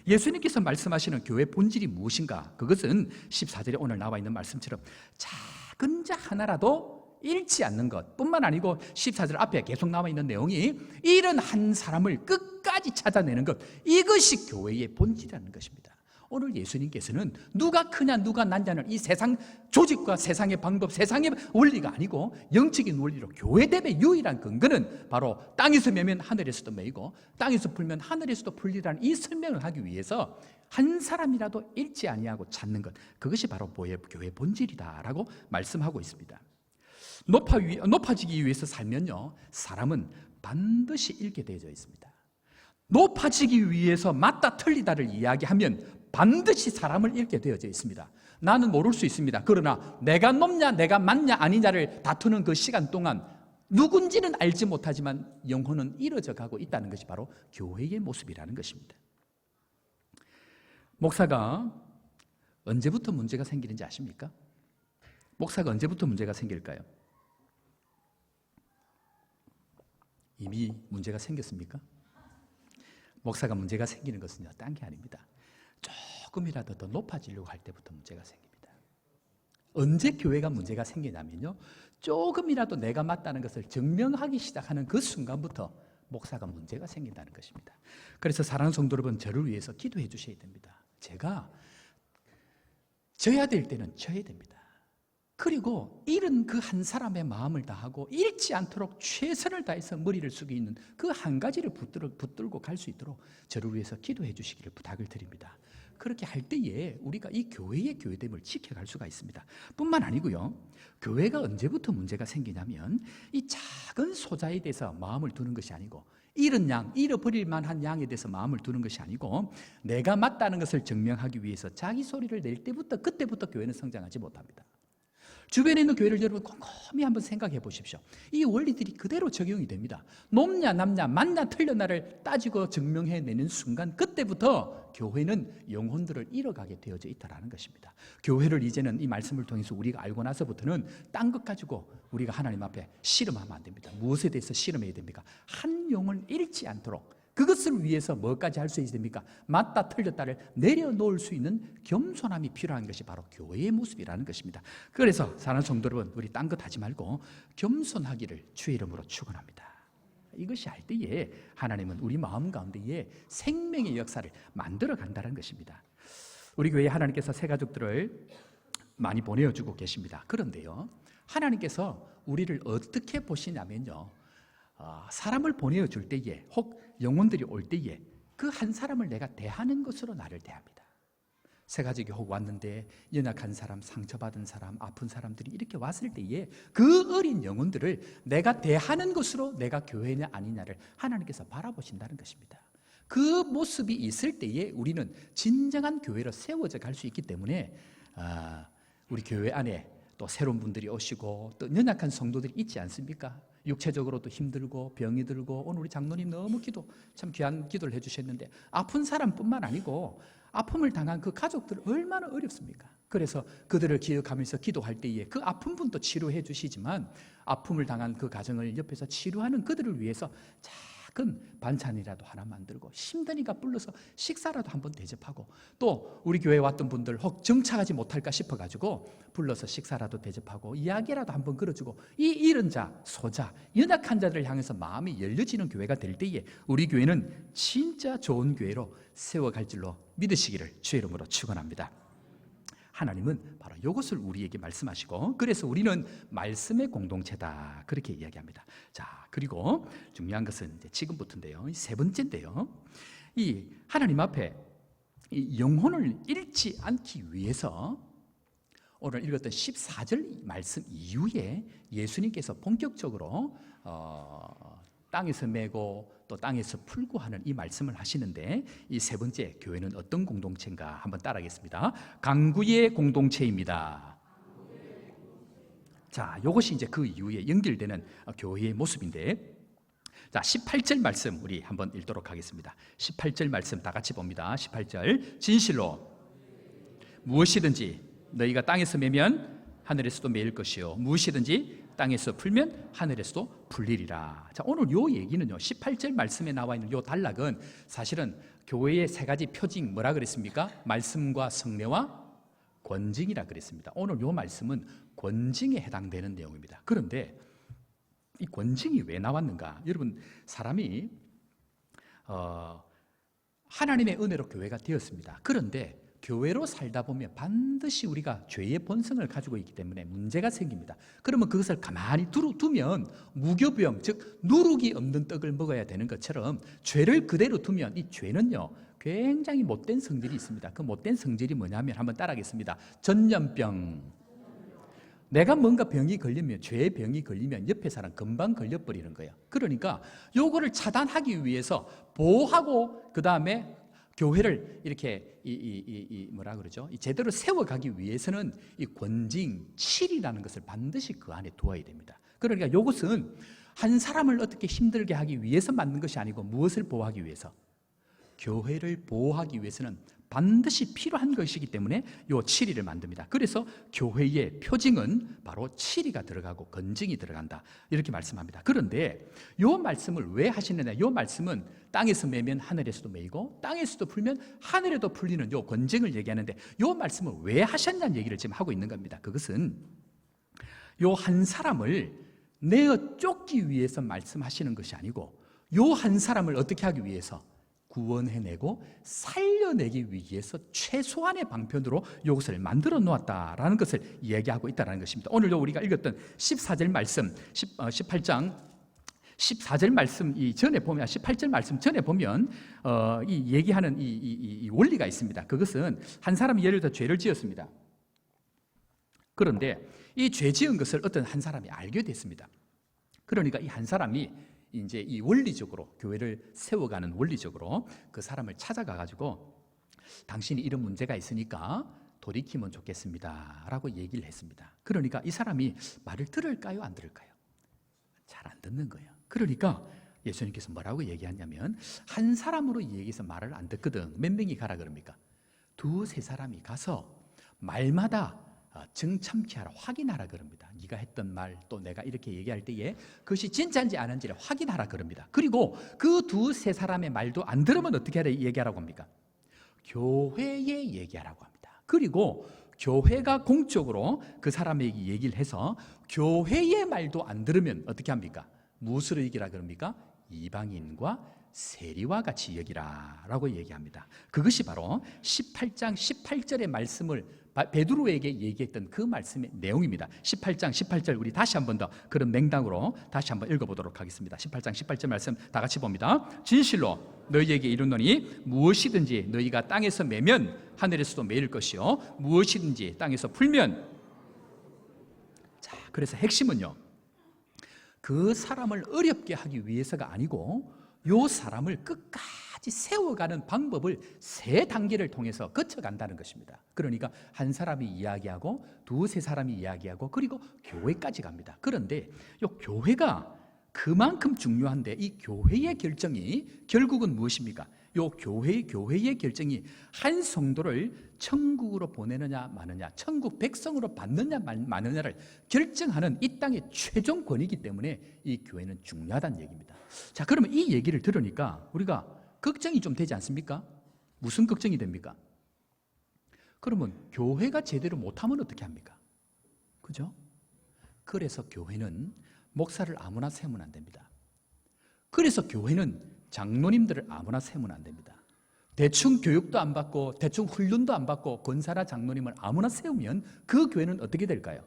예수님께서 말씀하시는 교회의 본질이 무엇인가? 그것은 14절에 오늘 나와 있는 말씀처럼 작은 자 하나라도 잃지 않는 것 뿐만 아니고 14절 앞에 계속 나와 있는 내용이 잃은 한 사람을 끝까지 찾아내는 것, 이것이 교회의 본질이라는 것입니다. 오늘 예수님께서는 누가 크냐 누가 낮냐는 이 세상 조직과 세상의 방법, 세상의 원리가 아니고 영적인 원리로 교회됨의 유일한 근거는 바로 땅에서 매면 하늘에서도 매이고 땅에서 풀면 하늘에서도 풀리라는 이 설명을 하기 위해서 한 사람이라도 잃지 아니하고 찾는 것, 그것이 바로 교회의 본질이다라고 말씀하고 있습니다. 높아지기 위해서 살면요, 사람은 반드시 잃게 되어져 있습니다. 높아지기 위해서 맞다 틀리다를 이야기하면 반드시 사람을 잃게 되어져 있습니다. 나는 모를 수 있습니다. 그러나 내가 높냐 내가 맞냐 아니냐를 다투는 그 시간 동안 누군지는 알지 못하지만 영혼은 잃어져 가고 있다는 것이 바로 교회의 모습이라는 것입니다. 목사가 언제부터 문제가 생기는지 아십니까? 목사가 언제부터 문제가 생길까요? 이미 문제가 생겼습니까? 목사가 문제가 생기는 것은요, 딴 게 아닙니다. 조금이라도 더 높아지려고 할 때부터 문제가 생깁니다. 언제 교회가 문제가 생기냐면요, 조금이라도 내가 맞다는 것을 증명하기 시작하는 그 순간부터 목사가 문제가 생긴다는 것입니다. 그래서 사랑하는 성도 여러분, 저를 위해서 기도해 주셔야 됩니다. 제가 져야 될 때는 져야 됩니다. 그리고 잃은 그 한 사람의 마음을 다하고 잃지 않도록 최선을 다해서 머리를 숙여 있는 그 한 가지를 붙들고 갈 수 있도록 저를 위해서 기도해 주시기를 부탁을 드립니다. 그렇게 할 때에 우리가 이 교회의 교회됨을 지켜갈 수가 있습니다. 뿐만 아니고요, 교회가 언제부터 문제가 생기냐면 이 작은 소자에 대해서 마음을 두는 것이 아니고, 잃은 양, 잃어버릴 만한 양에 대해서 마음을 두는 것이 아니고, 내가 맞다는 것을 증명하기 위해서 자기 소리를 낼 때부터, 그때부터 교회는 성장하지 못합니다. 주변에 있는 교회를 여러분 곰곰이 한번 생각해 보십시오. 이 원리들이 그대로 적용이 됩니다. 높냐 남냐 맞냐 틀렸냐를 따지고 증명해내는 순간, 그때부터 교회는 영혼들을 잃어가게 되어져 있다는 것입니다. 교회를 이제는 이 말씀을 통해서 우리가 알고 나서부터는 딴 것 가지고 우리가 하나님 앞에 씨름하면 안 됩니다. 무엇에 대해서 씨름해야 됩니까? 한 영을 잃지 않도록 그것을 위해서 뭐까지 할 수 있습니까? 맞다 틀렸다를 내려놓을 수 있는 겸손함이 필요한 것이 바로 교회의 모습이라는 것입니다. 그래서 사랑하는 성도 여러분, 우리 딴 것 하지 말고 겸손하기를 주의 이름으로 축원합니다. 이것이 할 때에 하나님은 우리 마음 가운데에 생명의 역사를 만들어 간다는 것입니다. 우리 교회에 하나님께서 새 가족들을 많이 보내주고 계십니다. 그런데요, 하나님께서 우리를 어떻게 보시냐면요, 사람을 보내줄 때에 혹 영혼들이 올 때에 그 한 사람을 내가 대하는 것으로 나를 대합니다. 새 가족이 혹 왔는데 연약한 사람, 상처받은 사람, 아픈 사람들이 이렇게 왔을 때에 그 어린 영혼들을 내가 대하는 것으로 내가 교회냐 아니냐를 하나님께서 바라보신다는 것입니다. 그 모습이 있을 때에 우리는 진정한 교회로 세워져 갈 수 있기 때문에 우리 교회 안에 또 새로운 분들이 오시고 또 연약한 성도들이 있지 않습니까? 육체적으로도 힘들고 병이 들고, 오늘 우리 장로님 너무 참 귀한 기도를 해주셨는데 아픈 사람뿐만 아니고 아픔을 당한 그 가족들 얼마나 어렵습니까? 그래서 그들을 기억하면서 기도할 때에 그 아픈 분도 치료해 주시지만 아픔을 당한 그 가정을 옆에서 치료하는 그들을 위해서 작은 반찬이라도 하나 만들고 힘드니까 불러서 식사라도 한번 대접하고, 또 우리 교회에 왔던 분들 혹 정착하지 못할까 싶어가지고 불러서 식사라도 대접하고 이야기라도 한번 걸어주고, 이 잃은 자, 소자, 연약한 자들을 향해서 마음이 열려지는 교회가 될 때에 우리 교회는 진짜 좋은 교회로 세워갈 줄로 믿으시기를 주의 이름으로 축원합니다. 하나님은 바로 이것을 우리에게 말씀하시고, 그래서 우리는 말씀의 공동체다, 그렇게 이야기합니다. 자, 그리고 중요한 것은 이제 지금부터인데요, 세 번째인데요, 이 하나님 앞에 이 영혼을 잃지 않기 위해서 오늘 읽었던 14절 말씀 이후에 예수님께서 본격적으로 땅에서 메고 또 땅에서 풀고 하는 이 말씀을 하시는데, 이 세 번째 교회는 어떤 공동체인가 한번 따라하겠습니다. 강구의 공동체입니다. 자, 이것이 이제 그 이후에 연결되는 교회의 모습인데, 자, 18절 말씀 우리 한번 읽도록 하겠습니다. 18절 말씀 다 같이 봅니다. 18절, 진실로 무엇이든지 너희가 땅에서 메면 하늘에서도 메일 것이요, 무엇이든지 땅에서 풀면 하늘에서도 풀리리라. 자, 오늘 요 얘기는요, 18절 말씀에 나와 있는 요 단락은 사실은 교회의 세 가지 표징, 뭐라 그랬습니까? 말씀과 성례와 권징이라 그랬습니다. 오늘 요 말씀은 권징에 해당되는 내용입니다. 그런데 이 권징이 왜 나왔는가? 여러분, 사람이 하나님의 은혜로 교회가 되었습니다. 그런데 교회로 살다 보면 반드시 우리가 죄의 본성을 가지고 있기 때문에 문제가 생깁니다. 그러면 그것을 가만히 두면 무교병, 즉 누룩이 없는 떡을 먹어야 되는 것처럼 죄를 그대로 두면 이 죄는요, 굉장히 못된 성질이 있습니다. 그 못된 성질이 뭐냐면 한번 따라하겠습니다. 전염병. 내가 뭔가 병이 걸리면, 죄의 병이 걸리면 옆에 사람 금방 걸려버리는 거예요. 그러니까 요거를 차단하기 위해서 보호하고, 그 다음에 교회를 이렇게 뭐라 그러죠? 제대로 세워가기 위해서는 이 권징, 칠이라는 것을 반드시 그 안에 두어야 됩니다. 그러니까 이것은 한 사람을 어떻게 힘들게 하기 위해서 만든 것이 아니고 무엇을 보호하기 위해서? 교회를 보호하기 위해서는 반드시 필요한 것이기 때문에 요 7위를 만듭니다. 그래서 교회의 표징은 바로 7위가 들어가고 건징이 들어간다, 이렇게 말씀합니다. 그런데 요 말씀을 왜 하시느냐? 요 말씀은 땅에서 매면 하늘에서도 매이고 땅에서도 풀면 하늘에도 풀리는 요 건징을 얘기하는데, 요 말씀을 왜 하셨냐는 얘기를 지금 하고 있는 겁니다. 그것은 요 한 사람을 내어 쫓기 위해서 말씀하시는 것이 아니고, 요 한 사람을 어떻게 하기 위해서? 구원해내고 살려내기 위해서 최소한의 방편으로 이것을 만들어 놓았다라는 것을 이야기하고 있다는 것입니다. 오늘 우리가 읽었던 14절 말씀, 18장 14절 말씀 이 전에 보면, 18절 말씀 전에 보면 이 얘기하는 이 원리가 있습니다. 그것은 한 사람이 예를 들어 죄를 지었습니다. 그런데 이 죄 지은 것을 어떤 한 사람이 알게 됐습니다. 그러니까 이 한 사람이 이제 이 원리적으로 교회를 세워가는 원리적으로 그 사람을 찾아가 가지고 당신이 이런 문제가 있으니까 돌이키면 좋겠습니다 라고 얘기를 했습니다. 그러니까 이 사람이 말을 들을까요, 안 들을까요? 잘 안 듣는 거예요. 그러니까 예수님께서 뭐라고 얘기하냐면, 한 사람으로 얘기해서 말을 안 듣거든 몇 명이 가라 그럽니까? 두세 사람이 가서 말마다 정참케 하라, 확인하라 그럽니다. 네가 했던 말 또 내가 이렇게 얘기할 때에 그것이 진짜인지 아닌지를 확인하라 그럽니다. 그리고 그 두세 사람의 말도 안 들으면 어떻게 얘기하라고 합니까? 교회에 얘기하라고 합니다. 그리고 교회가 공적으로 그 사람에게 얘기를 해서 교회의 말도 안 들으면 어떻게 합니까? 무엇으로 여기라 그럽니까? 이방인과 세리와 같이 여기라 라고 얘기합니다. 그것이 바로 18장 18절의 말씀을 베드로에게 얘기했던 그 말씀의 내용입니다. 18장 18절 우리 다시 한 번 더 그런 맹당으로 다시 한번 읽어보도록 하겠습니다. 18장 18절 말씀 다 같이 봅니다. 진실로 너희에게 이르노니 무엇이든지 너희가 땅에서 매면 하늘에서도 매일 것이요 무엇이든지 땅에서 풀면, 자, 그래서 핵심은요, 그 사람을 어렵게 하기 위해서가 아니고 요 사람을 끝까지 세워가는 방법을 세 단계를 통해서 거쳐간다는 것입니다. 그러니까 한 사람이 이야기하고 두세 사람이 이야기하고 그리고 교회까지 갑니다. 그런데 요 교회가 그만큼 중요한데 이 교회의 결정이 결국은 무엇입니까? 요 교회의 결정이 한 성도를 천국으로 보내느냐 마느냐, 천국 백성으로 받느냐 마느냐를 결정하는 이 땅의 최종 권위이기 때문에 이 교회는 중요하다는 얘기입니다. 자, 그러면 이 얘기를 들으니까 우리가 걱정이 좀 되지 않습니까? 무슨 걱정이 됩니까? 그러면 교회가 제대로 못하면 어떻게 합니까? 그죠? 그래서 교회는 목사를 아무나 세우면 안 됩니다. 그래서 교회는 장로님들을 아무나 세우면 안 됩니다. 대충 교육도 안 받고 대충 훈련도 안 받고 권사나 장로님을 아무나 세우면 그 교회는 어떻게 될까요?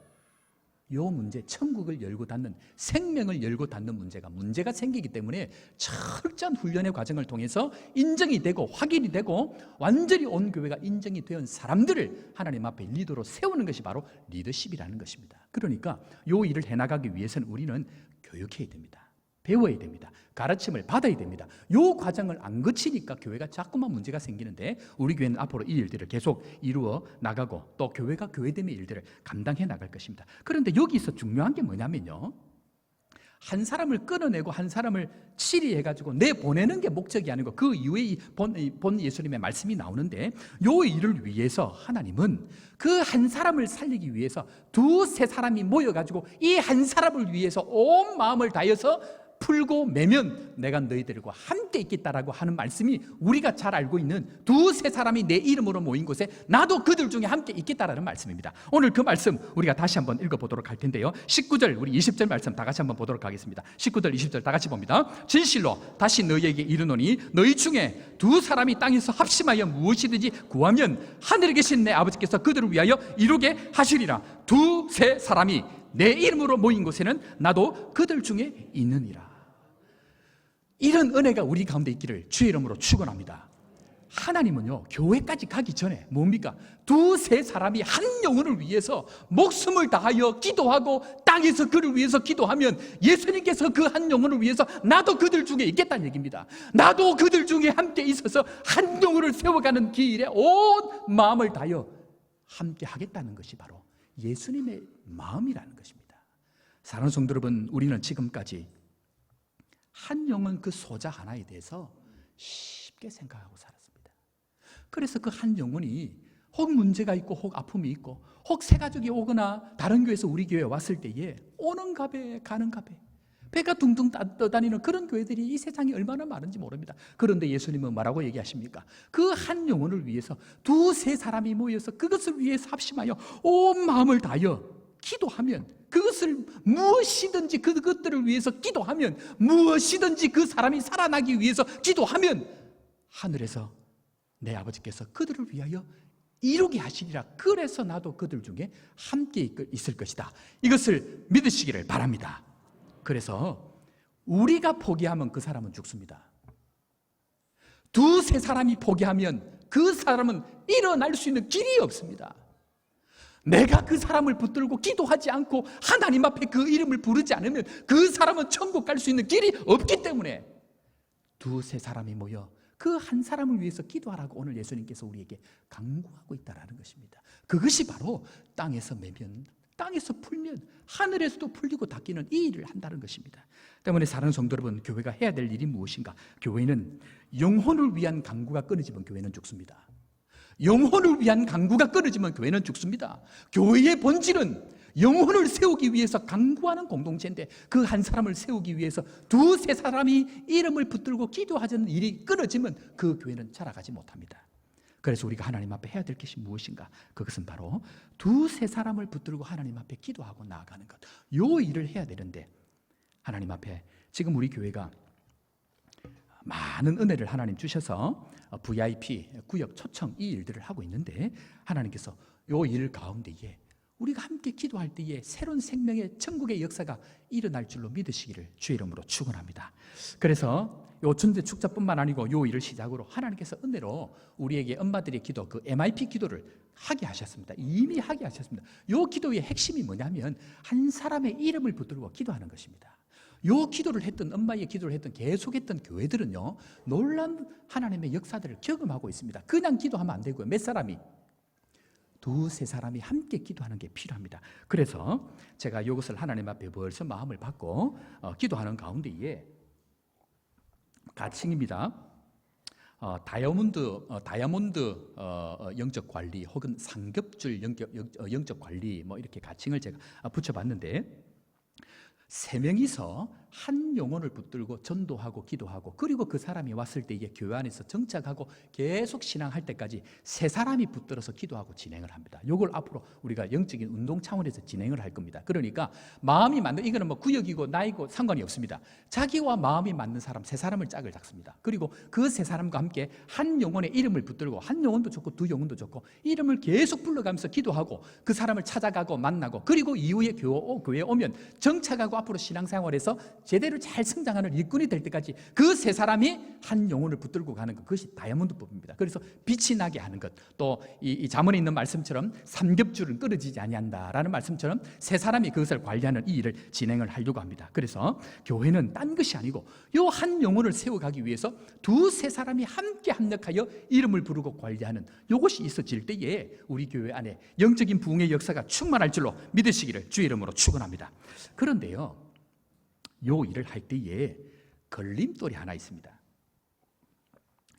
요 문제, 천국을 열고 닫는, 생명을 열고 닫는 문제가 생기기 때문에 철저한 훈련의 과정을 통해서 인정이 되고 확인이 되고 완전히 온 교회가 인정이 된 사람들을 하나님 앞에 리더로 세우는 것이 바로 리더십이라는 것입니다. 그러니까 요 일을 해나가기 위해서는 우리는 교육해야 됩니다. 배워야 됩니다. 가르침을 받아야 됩니다. 요 과정을 안 거치니까 교회가 자꾸만 문제가 생기는데 우리 교회는 앞으로 이 일들을 계속 이루어 나가고 또 교회가 교회됨의 일들을 감당해 나갈 것입니다. 그런데 여기서 중요한 게 뭐냐면요, 한 사람을 끊어내고 한 사람을 치리해가지고 내보내는 게 목적이 아니고 그 이후에 본 예수님의 말씀이 나오는데 요 일을 위해서 하나님은 그 한 사람을 살리기 위해서 두세 사람이 모여가지고 이 한 사람을 위해서 온 마음을 다해서 풀고 매면 내가 너희들과 함께 있겠다라고 하는 말씀이 우리가 잘 알고 있는 두세 사람이 내 이름으로 모인 곳에 나도 그들 중에 함께 있겠다라는 말씀입니다. 오늘 그 말씀 우리가 다시 한번 읽어보도록 할 텐데요, 19절 우리 20절 말씀 다 같이 한번 보도록 하겠습니다. 19절 20절 다 같이 봅니다. 진실로 다시 너희에게 이르노니 너희 중에 두 사람이 땅에서 합심하여 무엇이든지 구하면 하늘에 계신 내 아버지께서 그들을 위하여 이루게 하시리라. 두세 사람이 내 이름으로 모인 곳에는 나도 그들 중에 있느니라. 이런 은혜가 우리 가운데 있기를 주의 이름으로 축원합니다. 하나님은요, 교회까지 가기 전에 뭡니까? 두세 사람이 한 영혼을 위해서 목숨을 다하여 기도하고 땅에서 그를 위해서 기도하면 예수님께서 그 한 영혼을 위해서 나도 그들 중에 있겠다는 얘기입니다. 나도 그들 중에 함께 있어서 한 영혼을 세워가는 길에 온 마음을 다하여 함께 하겠다는 것이 바로 예수님의 마음이라는 것입니다. 사랑하는 성도 여러분, 우리는 지금까지 한 영혼 그 소자 하나에 대해서 쉽게 생각하고 살았습니다. 그래서 그 한 영혼이 혹 문제가 있고 혹 아픔이 있고 혹 새 가족이 오거나 다른 교회에서 우리 교회에 왔을 때에 오는 갑에 가는 갑에 배가 둥둥 떠다니는 그런 교회들이 이 세상에 얼마나 많은지 모릅니다. 그런데 예수님은 뭐라고 얘기하십니까? 그 한 영혼을 위해서 두세 사람이 모여서 그것을 위해서 합심하여 온 마음을 다하여 기도하면, 그것을 무엇이든지 그것들을 위해서 기도하면, 무엇이든지 그 사람이 살아나기 위해서 기도하면 하늘에서 내 아버지께서 그들을 위하여 이루게 하시리라. 그래서 나도 그들 중에 함께 있을 것이다. 이것을 믿으시기를 바랍니다. 그래서 우리가 포기하면 그 사람은 죽습니다. 두세 사람이 포기하면 그 사람은 일어날 수 있는 길이 없습니다. 내가 그 사람을 붙들고 기도하지 않고 하나님 앞에 그 이름을 부르지 않으면 그 사람은 천국 갈 수 있는 길이 없기 때문에 두세 사람이 모여 그 한 사람을 위해서 기도하라고 오늘 예수님께서 우리에게 강구하고 있다는 것입니다. 그것이 바로 땅에서 매면, 땅에서 풀면 하늘에서도 풀리고 닦이는 이 일을 한다는 것입니다. 때문에 사랑하는 성도 여러분, 교회가 해야 될 일이 무엇인가? 교회는 영혼을 위한 강구가 끊어지면 교회는 죽습니다. 영혼을 위한 강구가 끊어지면 교회는 죽습니다. 교회의 본질은 영혼을 세우기 위해서 강구하는 공동체인데 그 한 사람을 세우기 위해서 두세 사람이 이름을 붙들고 기도하자는 일이 끊어지면 그 교회는 자라가지 못합니다. 그래서 우리가 하나님 앞에 해야 될 것이 무엇인가? 그것은 바로 두세 사람을 붙들고 하나님 앞에 기도하고 나아가는 것. 요 일을 해야 되는데 하나님 앞에 지금 우리 교회가 많은 은혜를 하나님 주셔서 VIP, 구역 초청 이 일들을 하고 있는데 하나님께서 요 일 가운데에 우리가 함께 기도할 때에 새로운 생명의 천국의 역사가 일어날 줄로 믿으시기를 주의 이름으로 축원합니다. 그래서 요 전대 축자뿐만 아니고 요 일을 시작으로 하나님께서 은혜로 우리에게 엄마들의 기도, 그 MIP 기도를 하게 하셨습니다. 이미 하게 하셨습니다. 요 기도의 핵심이 뭐냐면 한 사람의 이름을 붙들고 기도하는 것입니다. 요 기도를 했던 엄마의 기도를 했던 계속했던 교회들은요 놀라운 하나님의 역사들을 경험하고 있습니다. 그냥 기도하면 안 되고요. 몇 사람이 두세 사람이 함께 기도하는 게 필요합니다. 그래서 제가 이것을 하나님 앞에 벌써 마음을 받고 기도하는 가운데에 가칭입니다. 다이아몬드 영적 관리 혹은 상급줄 영적 관리 뭐 이렇게 가칭을 제가 붙여봤는데 세 명이서 한 영혼을 붙들고 전도하고 기도하고 그리고 그 사람이 왔을 때 이게 교회 안에서 정착하고 계속 신앙할 때까지 세 사람이 붙들어서 기도하고 진행을 합니다. 이걸 앞으로 우리가 영적인 운동 차원에서 진행을 할 겁니다. 그러니까 마음이 맞는 이거는 뭐 구역이고 나이고 상관이 없습니다. 자기와 마음이 맞는 사람 세 사람을 짝을 잡습니다. 그리고 그 세 사람과 함께 한 영혼의 이름을 붙들고 한 영혼도 좋고 두 영혼도 좋고 이름을 계속 불러가면서 기도하고 그 사람을 찾아가고 만나고 그리고 이후에 교회에 오면 정착하고 앞으로 신앙생활에서 제대로 잘 성장하는 일꾼이 될 때까지 그 세 사람이 한 영혼을 붙들고 가는 것, 그것이 다이아몬드법입니다. 그래서 빛이 나게 하는 것, 또 이 잠언에 있는 말씀처럼 삼겹줄은 끊어지지 아니한다라는 말씀처럼 세 사람이 그것을 관리하는 이 일을 진행을 하려고 합니다. 그래서 교회는 딴 것이 아니고 요 한 영혼을 세워가기 위해서 두세 사람이 함께 합력하여 이름을 부르고 관리하는 이것이 있어질 때에 우리 교회 안에 영적인 부흥의 역사가 충만할 줄로 믿으시기를 주의 이름으로 축원합니다. 그런데요, 요 일을 할 때에 걸림돌이 하나 있습니다.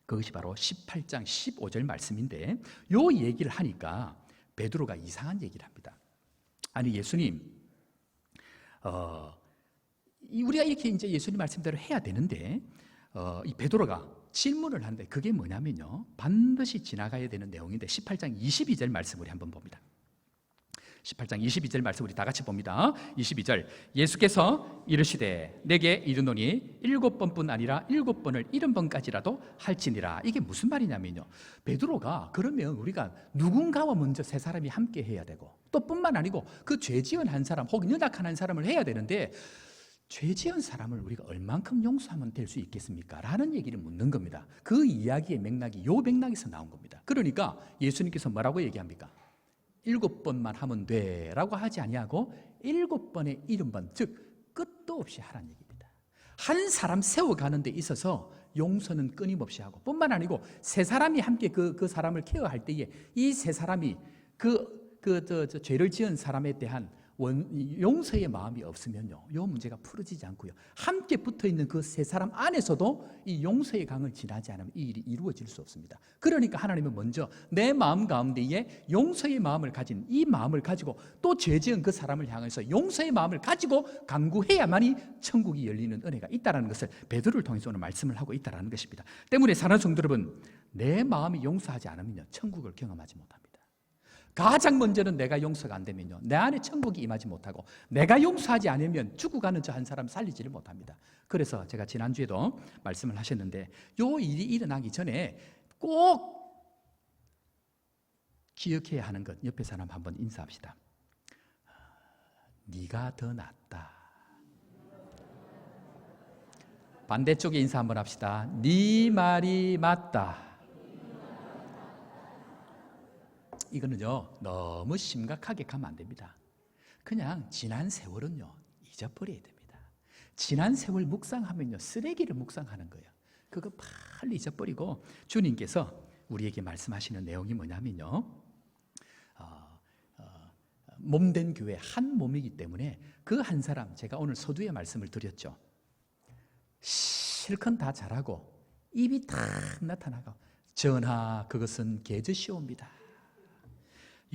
그것이 바로 18장 15절 말씀인데 요 얘기를 하니까 베드로가 이상한 얘기를 합니다. 아니 예수님, 우리가 이렇게 이제 예수님 말씀대로 해야 되는데 이 베드로가 질문을 하는데 그게 뭐냐면요, 반드시 지나가야 되는 내용인데 18장 22절 말씀 우리 한번 봅니다. 18장 22절 말씀 우리 다 같이 봅니다. 22절 예수께서 이르시되 내게 이르노니 7번뿐 아니라 7번을 70번까지라도 할지니라. 이게 무슨 말이냐면요, 베드로가 그러면 우리가 누군가와 먼저 세 사람이 함께 해야 되고 또 뿐만 아니고 그 죄 지은 한 사람 혹은 연약한 한 사람을 해야 되는데 죄 지은 사람을 우리가 얼만큼 용서하면 될 수 있겠습니까? 라는 얘기를 묻는 겁니다. 그 이야기의 맥락이 요 맥락에서 나온 겁니다. 그러니까 예수님께서 뭐라고 얘기합니까? 7번만 하면 돼 라고 하지 아니하고 7번에 70번, 즉 끝도 없이 하라는 얘기입니다. 한 사람 세워가는 데 있어서 용서는 끊임없이 하고 뿐만 아니고 세 사람이 함께 그 사람을 케어할 때에 이 세 사람이 죄를 지은 사람에 대한 용서의 마음이 없으면요, 이 문제가 풀어지지 않고요, 함께 붙어있는 그 세 사람 안에서도 이 용서의 강을 지나지 않으면 이 일이 이루어질 수 없습니다. 그러니까 하나님은 먼저 내 마음 가운데에 용서의 마음을 가진 이 마음을 가지고 또 죄 지은 그 사람을 향해서 용서의 마음을 가지고 강구해야만이 천국이 열리는 은혜가 있다는 것을 베드로를 통해서 오늘 말씀을 하고 있다는 것입니다. 때문에 사랑하는 성도 여러분, 내 마음이 용서하지 않으면 천국을 경험하지 못합니다. 가장 먼저는 내가 용서가 안 되면요, 내 안에 천국이 임하지 못하고 내가 용서하지 않으면 죽어가는 저 한 사람 살리지를 못합니다. 그래서 제가 지난주에도 말씀을 하셨는데 요 일이 일어나기 전에 꼭 기억해야 하는 것, 옆에 사람 한번 인사합시다. 네가 더 낫다. 반대쪽에 인사 한번 합시다. 네 말이 맞다. 이거는요 너무 심각하게 가면 안 됩니다. 그냥 지난 세월은요 잊어버려야 됩니다. 지난 세월 묵상하면요 쓰레기를 묵상하는 거예요. 그거 빨리 잊어버리고 주님께서 우리에게 말씀하시는 내용이 뭐냐면요, 몸된 교회 한 몸이기 때문에 그 한 사람, 제가 오늘 서두에 말씀을 드렸죠. 실컷 다 잘하고 입이 다 나타나고 전하 그것은 개저시옵니다.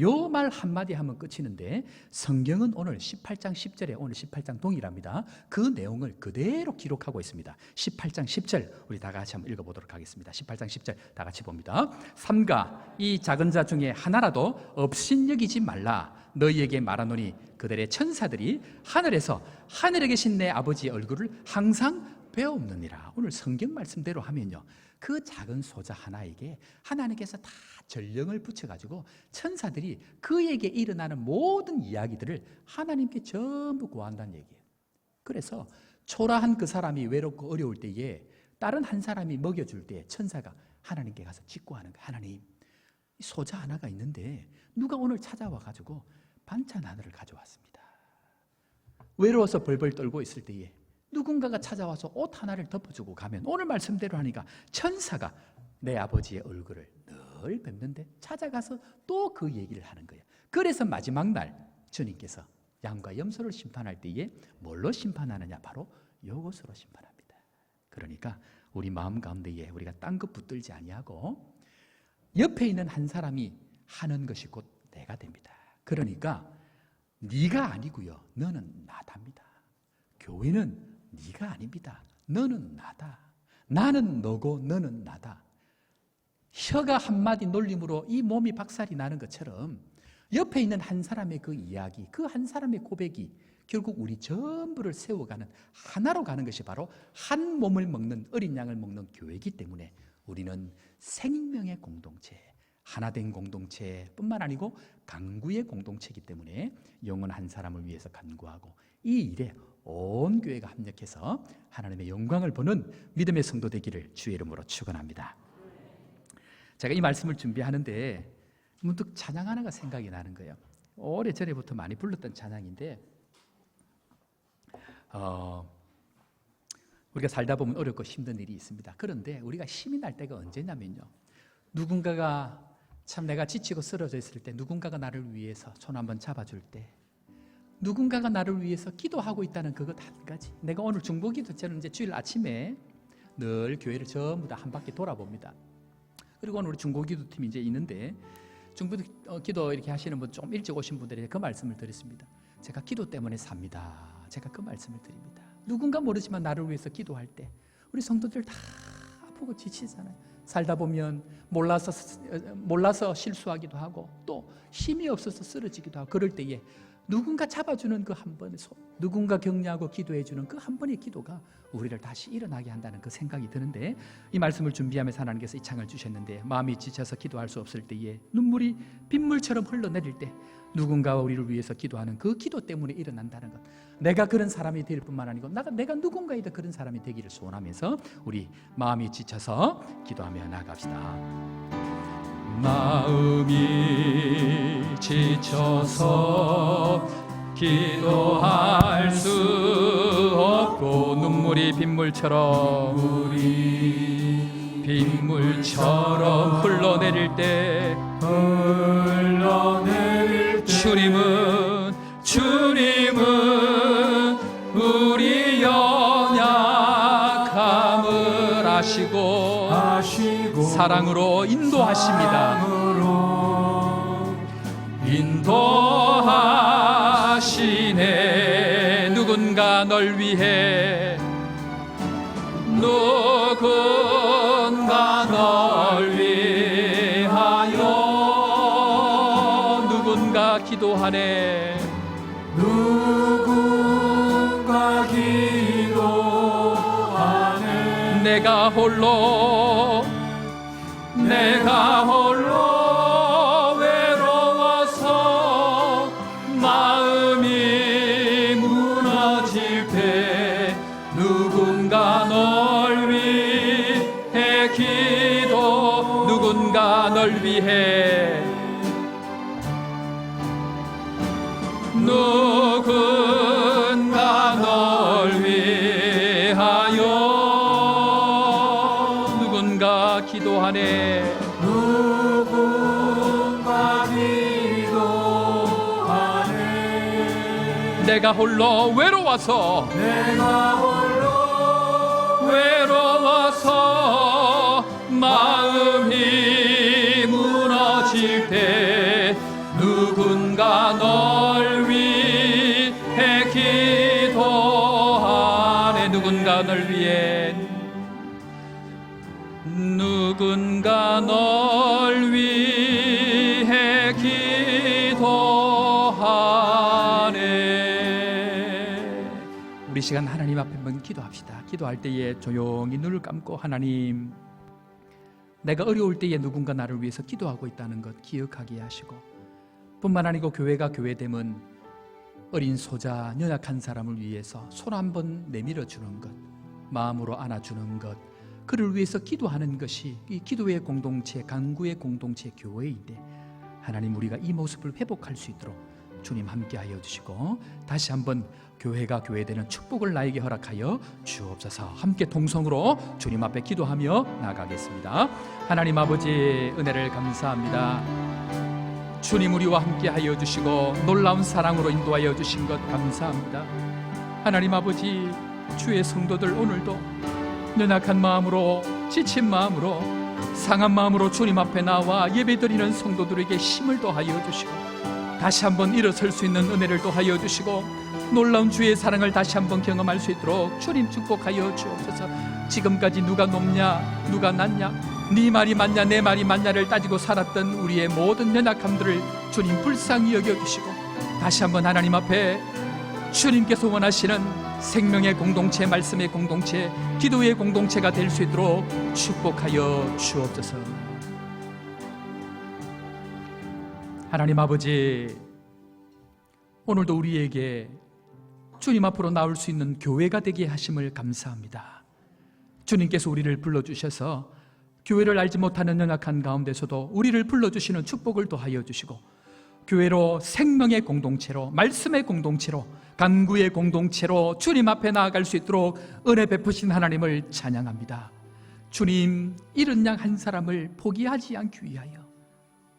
요 말 한마디 하면 끝이는데 성경은 오늘 18장 10절에 오늘 18장 동일합니다. 그 내용을 그대로 기록하고 있습니다. 18장 10절 우리 다 같이 한번 읽어보도록 하겠습니다. 18장 10절 다 같이 봅니다. 삼가 이 작은 자 중에 하나라도 업신여기지 말라. 너희에게 말하노니 그들의 천사들이 하늘에서 하늘에 계신 내 아버지의 얼굴을 항상 배옵느니라. 오늘 성경 말씀대로 하면요, 그 작은 소자 하나에게 하나님께서 다 전령을 붙여가지고 천사들이 그에게 일어나는 모든 이야기들을 하나님께 전부 고한다는 얘기예요. 그래서 초라한 그 사람이 외롭고 어려울 때에 다른 한 사람이 먹여줄 때 천사가 하나님께 가서 직고하는 거예요. 하나님, 이 소자 하나가 있는데 누가 오늘 찾아와가지고 반찬 하나를 가져왔습니다. 외로워서 벌벌 떨고 있을 때에 누군가가 찾아와서 옷 하나를 덮어주고 가면 오늘 말씀대로 하니까 천사가 내 아버지의 얼굴을 늘 뵙는데 찾아가서 또 그 얘기를 하는 거예요. 그래서 마지막 날 주님께서 양과 염소를 심판할 때에 뭘로 심판하느냐? 바로 이것으로 심판합니다. 그러니까 우리 마음 가운데에 우리가 딴 것 붙들지 아니하고 옆에 있는 한 사람이 하는 것이 곧 내가 됩니다. 그러니까 네가 아니고요, 너는 나답니다. 교회는 네가 아닙니다. 너는 나다. 나는 너고 너는 나다. 혀가 한마디 놀림으로 이 몸이 박살이 나는 것처럼 옆에 있는 한 사람의 그 이야기, 그 한 사람의 고백이 결국 우리 전부를 세워가는 하나로 가는 것이 바로 한 몸을 먹는 어린 양을 먹는 교회이기 때문에 우리는 생명의 공동체, 하나된 공동체뿐만 아니고 강구의 공동체이기 때문에 영혼 한 사람을 위해서 간구하고 이 일에 온 교회가 합력해서 하나님의 영광을 보는 믿음의 성도 되기를 주의 이름으로 축원합니다. 제가 이 말씀을 준비하는데 문득 찬양 하나가 생각이 나는 거예요. 오래전에부터 많이 불렀던 찬양인데 우리가 살다 보면 어렵고 힘든 일이 있습니다. 그런데 우리가 힘이 날 때가 언제냐면요, 누군가가 참 내가 지치고 쓰러져 있을 때 누군가가 나를 위해서 손 한번 잡아줄 때, 누군가가 나를 위해서 기도하고 있다는 그것 한 가지. 내가 오늘 중보기도 저는 이제 주일 아침에 늘 교회를 전부 다 한 바퀴 돌아봅니다. 그리고 오늘 우리 중보기도 팀이 이제 있는데 중보기도 이렇게 하시는 분 좀 일찍 오신 분들에게 그 말씀을 드렸습니다. 제가 기도 때문에 삽니다. 제가 그 말씀을 드립니다. 누군가 모르지만 나를 위해서 기도할 때 우리 성도들 다 아프고 지치잖아요. 살다 보면 몰라서 실수하기도 하고 또 힘이 없어서 쓰러지기도 하고 그럴 때에 누군가 잡아주는 그 한 번의 손, 누군가 격려하고 기도해주는 그 한 번의 기도가 우리를 다시 일어나게 한다는 그 생각이 드는데, 이 말씀을 준비하면서 하나님께서 이 창을 주셨는데 마음이 지쳐서 기도할 수 없을 때에 눈물이 빗물처럼 흘러내릴 때 누군가가 우리를 위해서 기도하는 그 기도 때문에 일어난다는 것, 내가 그런 사람이 될 뿐만 아니고 내가 누군가에도 그런 사람이 되기를 소원하면서 우리 마음이 지쳐서 기도하며 나갑시다. 마음이 지쳐서 기도할 수 없고 눈물이 빗물처럼 흘러내릴 때 주님은 우리 연약함을 아시고 사랑으로 인도하십니다. 인도하시네. 누군가 널 위해, 누군가 널 위하여 누군가 기도하네. 누군가 기도하네. 내가 홀로 외로워서 마음이 무너질 때 누군가 널 위해 기도, 누군가 널 위해, 누군가 널 위하여 누군가 기도하네. 누군가 기도하네. 내가 홀로 외로워서 마음이 때엔 누군가 널 위해 기도하네. 우리 시간 하나님 앞에 한번 기도합시다. 기도할 때에 조용히 눈을 감고 하나님, 내가 어려울 때에 누군가 나를 위해서 기도하고 있다는 것 기억하게 하시고, 뿐만 아니고 교회가 교회됨은 어린 소자, 연약한 사람을 위해서 손 한번 내밀어 주는 것, 마음으로 안아주는 것, 그를 위해서 기도하는 것이 이 기도의 공동체, 간구의 공동체 교회인데, 하나님 우리가 이 모습을 회복할 수 있도록 주님 함께하여 주시고, 다시 한번 교회가 교회되는 축복을 나에게 허락하여 주옵소서. 함께 동성으로 주님 앞에 기도하며 나아가겠습니다. 하나님 아버지, 은혜를 감사합니다. 주님 우리와 함께하여 주시고 놀라운 사랑으로 인도하여 주신 것 감사합니다. 하나님 아버지, 주의 성도들 오늘도 연약한 마음으로, 지친 마음으로, 상한 마음으로 주님 앞에 나와 예배드리는 성도들에게 힘을 더하여 주시고, 다시 한번 일어설 수 있는 은혜를 더하여 주시고, 놀라운 주의 사랑을 다시 한번 경험할 수 있도록 주님 축복하여 주옵소서. 지금까지 누가 높냐 누가 낮냐, 네 말이 맞냐 내 말이 맞냐를 따지고 살았던 우리의 모든 연약함들을 주님 불쌍히 여겨주시고, 다시 한번 하나님 앞에 주님께서 원하시는 생명의 공동체, 말씀의 공동체, 기도의 공동체가 될 수 있도록 축복하여 주옵소서. 하나님 아버지, 오늘도 우리에게 주님 앞으로 나올 수 있는 교회가 되게 하심을 감사합니다. 주님께서 우리를 불러주셔서 교회를 알지 못하는 연약한 가운데서도 우리를 불러주시는 축복을 더하여 주시고, 교회로 생명의 공동체로, 말씀의 공동체로, 간구의 공동체로 주님 앞에 나아갈 수 있도록 은혜 베푸신 하나님을 찬양합니다. 주님, 잃은 양 한 사람을 포기하지 않기 위하여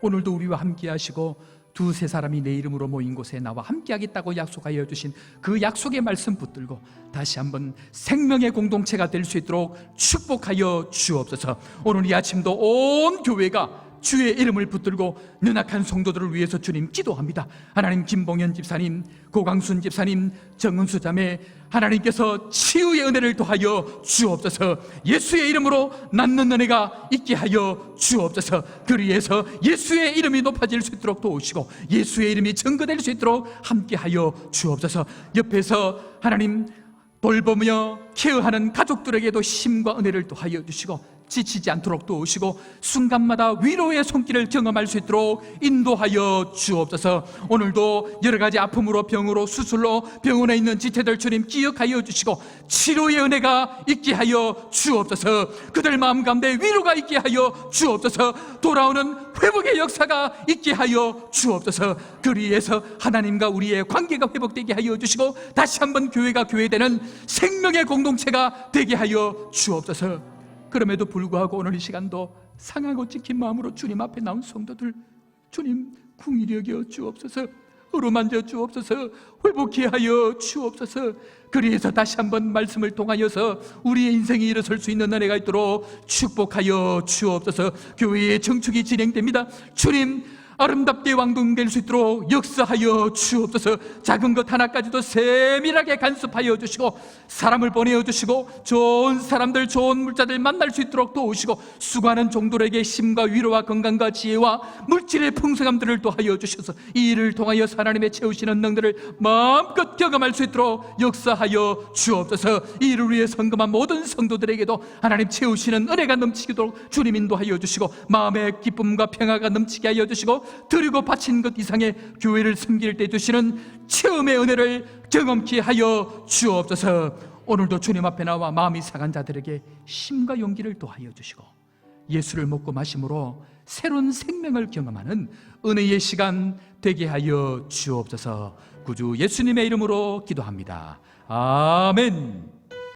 오늘도 우리와 함께 하시고, 두세 사람이 내 이름으로 모인 곳에 나와 함께하겠다고 약속하여 주신 그 약속의 말씀 붙들고 다시 한번 생명의 공동체가 될 수 있도록 축복하여 주옵소서. 오늘 이 아침도 온 교회가 주의 이름을 붙들고 연약한 성도들을 위해서 주님 기도합니다. 하나님, 김봉현 집사님, 고광순 집사님, 정은수 자매, 하나님께서 치유의 은혜를 더하여 주옵소서. 예수의 이름으로 낫는 은혜가 있게 하여 주옵소서. 그리해서 예수의 이름이 높아질 수 있도록 도우시고, 예수의 이름이 증거될 수 있도록 함께하여 주옵소서. 옆에서 하나님 돌보며 케어하는 가족들에게도 힘과 은혜를 더하여 주시고, 지치지 않도록 도우시고, 순간마다 위로의 손길을 경험할 수 있도록 인도하여 주옵소서. 오늘도 여러 가지 아픔으로, 병으로, 수술로 병원에 있는 지체들 주님 기억하여 주시고, 치료의 은혜가 있게 하여 주옵소서. 그들 마음 가운데 위로가 있게 하여 주옵소서. 돌아오는 회복의 역사가 있게 하여 주옵소서. 그리해서 하나님과 우리의 관계가 회복되게 하여 주시고, 다시 한번 교회가 교회되는 생명의 공동체가 되게 하여 주옵소서. 그럼에도 불구하고 오늘 이 시간도 상하고 찍힌 마음으로 주님 앞에 나온 성도들 주님 긍휼히 여겨 주옵소서. 어루만져 주옵소서. 회복케 하여 주옵소서. 그리해서 다시 한번 말씀을 통하여서 우리의 인생이 일어설 수 있는 은혜가 있도록 축복하여 주옵소서. 교회의 정축이 진행됩니다. 주님, 아름답게 왕궁될 수 있도록 역사하여 주옵소서. 작은 것 하나까지도 세밀하게 간섭하여 주시고, 사람을 보내어 주시고, 좋은 사람들, 좋은 물자들 만날 수 있도록 도우시고, 수고하는 종들에게 힘과 위로와 건강과 지혜와 물질의 풍성함들을 더하여 주셔서 이 일을 통하여 하나님의 채우시는 능력을 마음껏 경험할 수 있도록 역사하여 주옵소서. 이 일을 위해 헌금한 모든 성도들에게도 하나님 채우시는 은혜가 넘치도록 주님 인도하여 주시고, 마음의 기쁨과 평화가 넘치게 하여 주시고, 드리고 바친 것 이상의 교회를 섬길 때 주시는 체험의 은혜를 경험케 하여 주옵소서. 오늘도 주님 앞에 나와 마음이 상한 자들에게 힘과 용기를 더하여 주시고, 예수를 먹고 마심으로 새로운 생명을 경험하는 은혜의 시간 되게 하여 주옵소서. 구주 예수님의 이름으로 기도합니다. 아멘.